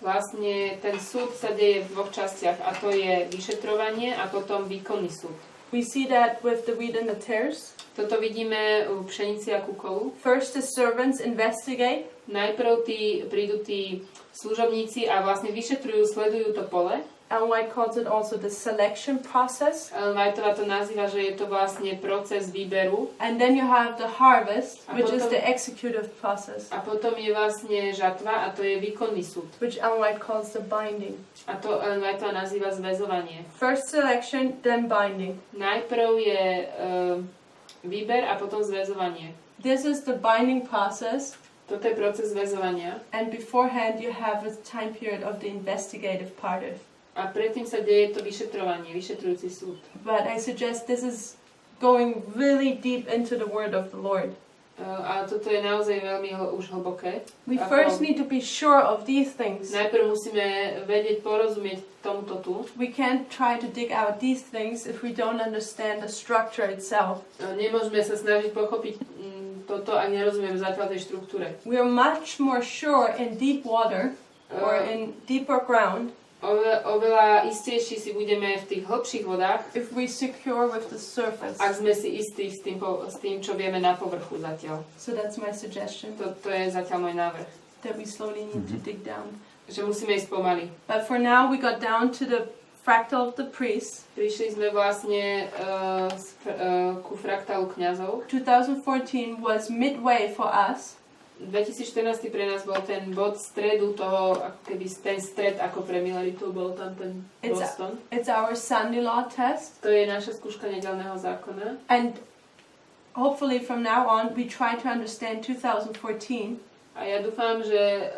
Vlastne ten súd sa deje v dvoch častiach a to je vyšetrovanie a potom výkonný súd. We see that with the wheat and the tares. Toto vidíme u pšenici a kukolu. First the servants investigate. Najprv prídu tí služobníci a vlastne vyšetrujú, sledujú to pole. Ellen White calls it also the selection process. Ellen Whiteová to nazýva, že je to vlastne proces výberu. And then you have the harvest, which is the executive process. A potom je vlastne žatva a to je výkonný súd. Which Ellen White calls the binding. A to Ellen Whiteová nazýva zväzovanie. First selection, then binding. Najprv je výber a potom zväzovanie. This is the binding process. Toto je proces zväzovania. And beforehand you have a time period of the investigative part of. A predtým sa deje to vyšetrovanie, vyšetrujúci súd. But I suggest this is going really deep into the word of the Lord. A toto je naozaj veľmi už hlboké. We first need to be sure of these things. Najprv musíme vedieť, porozumieť tomuto tu. We can't try to dig out these things if we don't understand the structure itself. Nemôžeme sa snažiť pochopiť toto, ak nerozumieme zatiaľ tej štruktúre. We are much more sure in deep water or in deeper ground. Oveľa istejší si budeme v tých hlbších vodách, if we secure with the surface. Ak sme si istí s tým, čo vieme na povrchu zatiaľ. So that's my suggestion. To je zatiaľ môj návrh. That we slowly need to dig down. Že musíme ísť pomaly. But for now we got down to the fractal of the priests. Prišli sme vlastne ku fraktálu kňazov. 2014 was midway for us. 2014 pre nás bol ten bod stredu toho, ako keby ten stred ako pre Milleritu, bol tam ten Boston. It's our Sunday law test. To je naša skúška nedeľného zákona. And hopefully from now on we try to understand 2014. A ja dúfam, že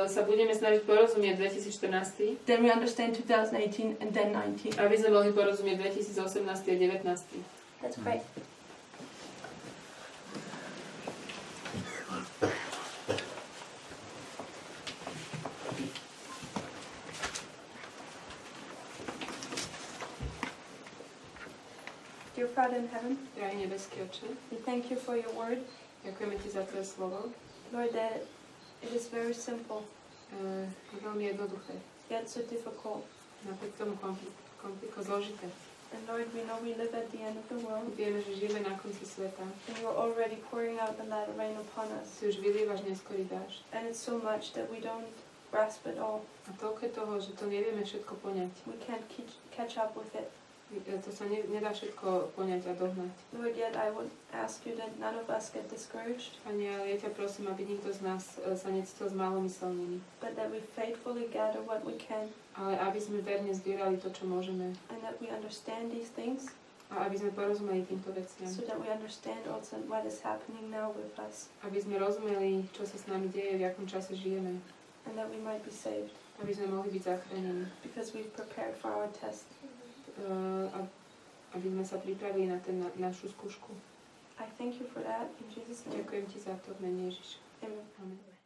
sa budeme snažiť porozumieť 2014. Then we understand 2018 and then 19. Aby sme mohli porozumieť 2018 a 19. That's great. Dear Father in heaven, Drahý nebeský Otče, we thank you for your word. ďakujeme Ti za Tvoje slovo. Lord, that it is very simple, Je veľmi jednoduché, yet so difficult. napriek tomu zložité. And Lord, we know we live at the end of the world, Vieme, že žijeme na konci sveta. and you're already pouring out the latter rain upon us. Si už vylievaš neskorý dážď. And it's so much that we don't grasp it all. A toľko je toho, že to nevieme všetko poňať. We can't catch up with it. To sa nedá všetko poňať a dohnať. Lord, yet I would ask you that none of us get discouraged, Pane, ale ja ťa prosím, aby nikto z nás sa necítil zmalomyselnými. but that we faithfully gather what we can, Ale aby sme verne zbierali to, čo môžeme. and that we understand these things, A aby sme porozumeli týmto veciam. so that we understand also what is happening now with us, Aby sme rozumeli, čo sa s nami deje, v akom čase žijeme. and that we might be saved, Aby sme mohli byť zachránení. because we've prepared for our test. Aby sme sa pripravili na našu skúšku. I thank you for that in Jesus' name. Ďakujem Ti za to v mene Ježiša. Amen. Amen.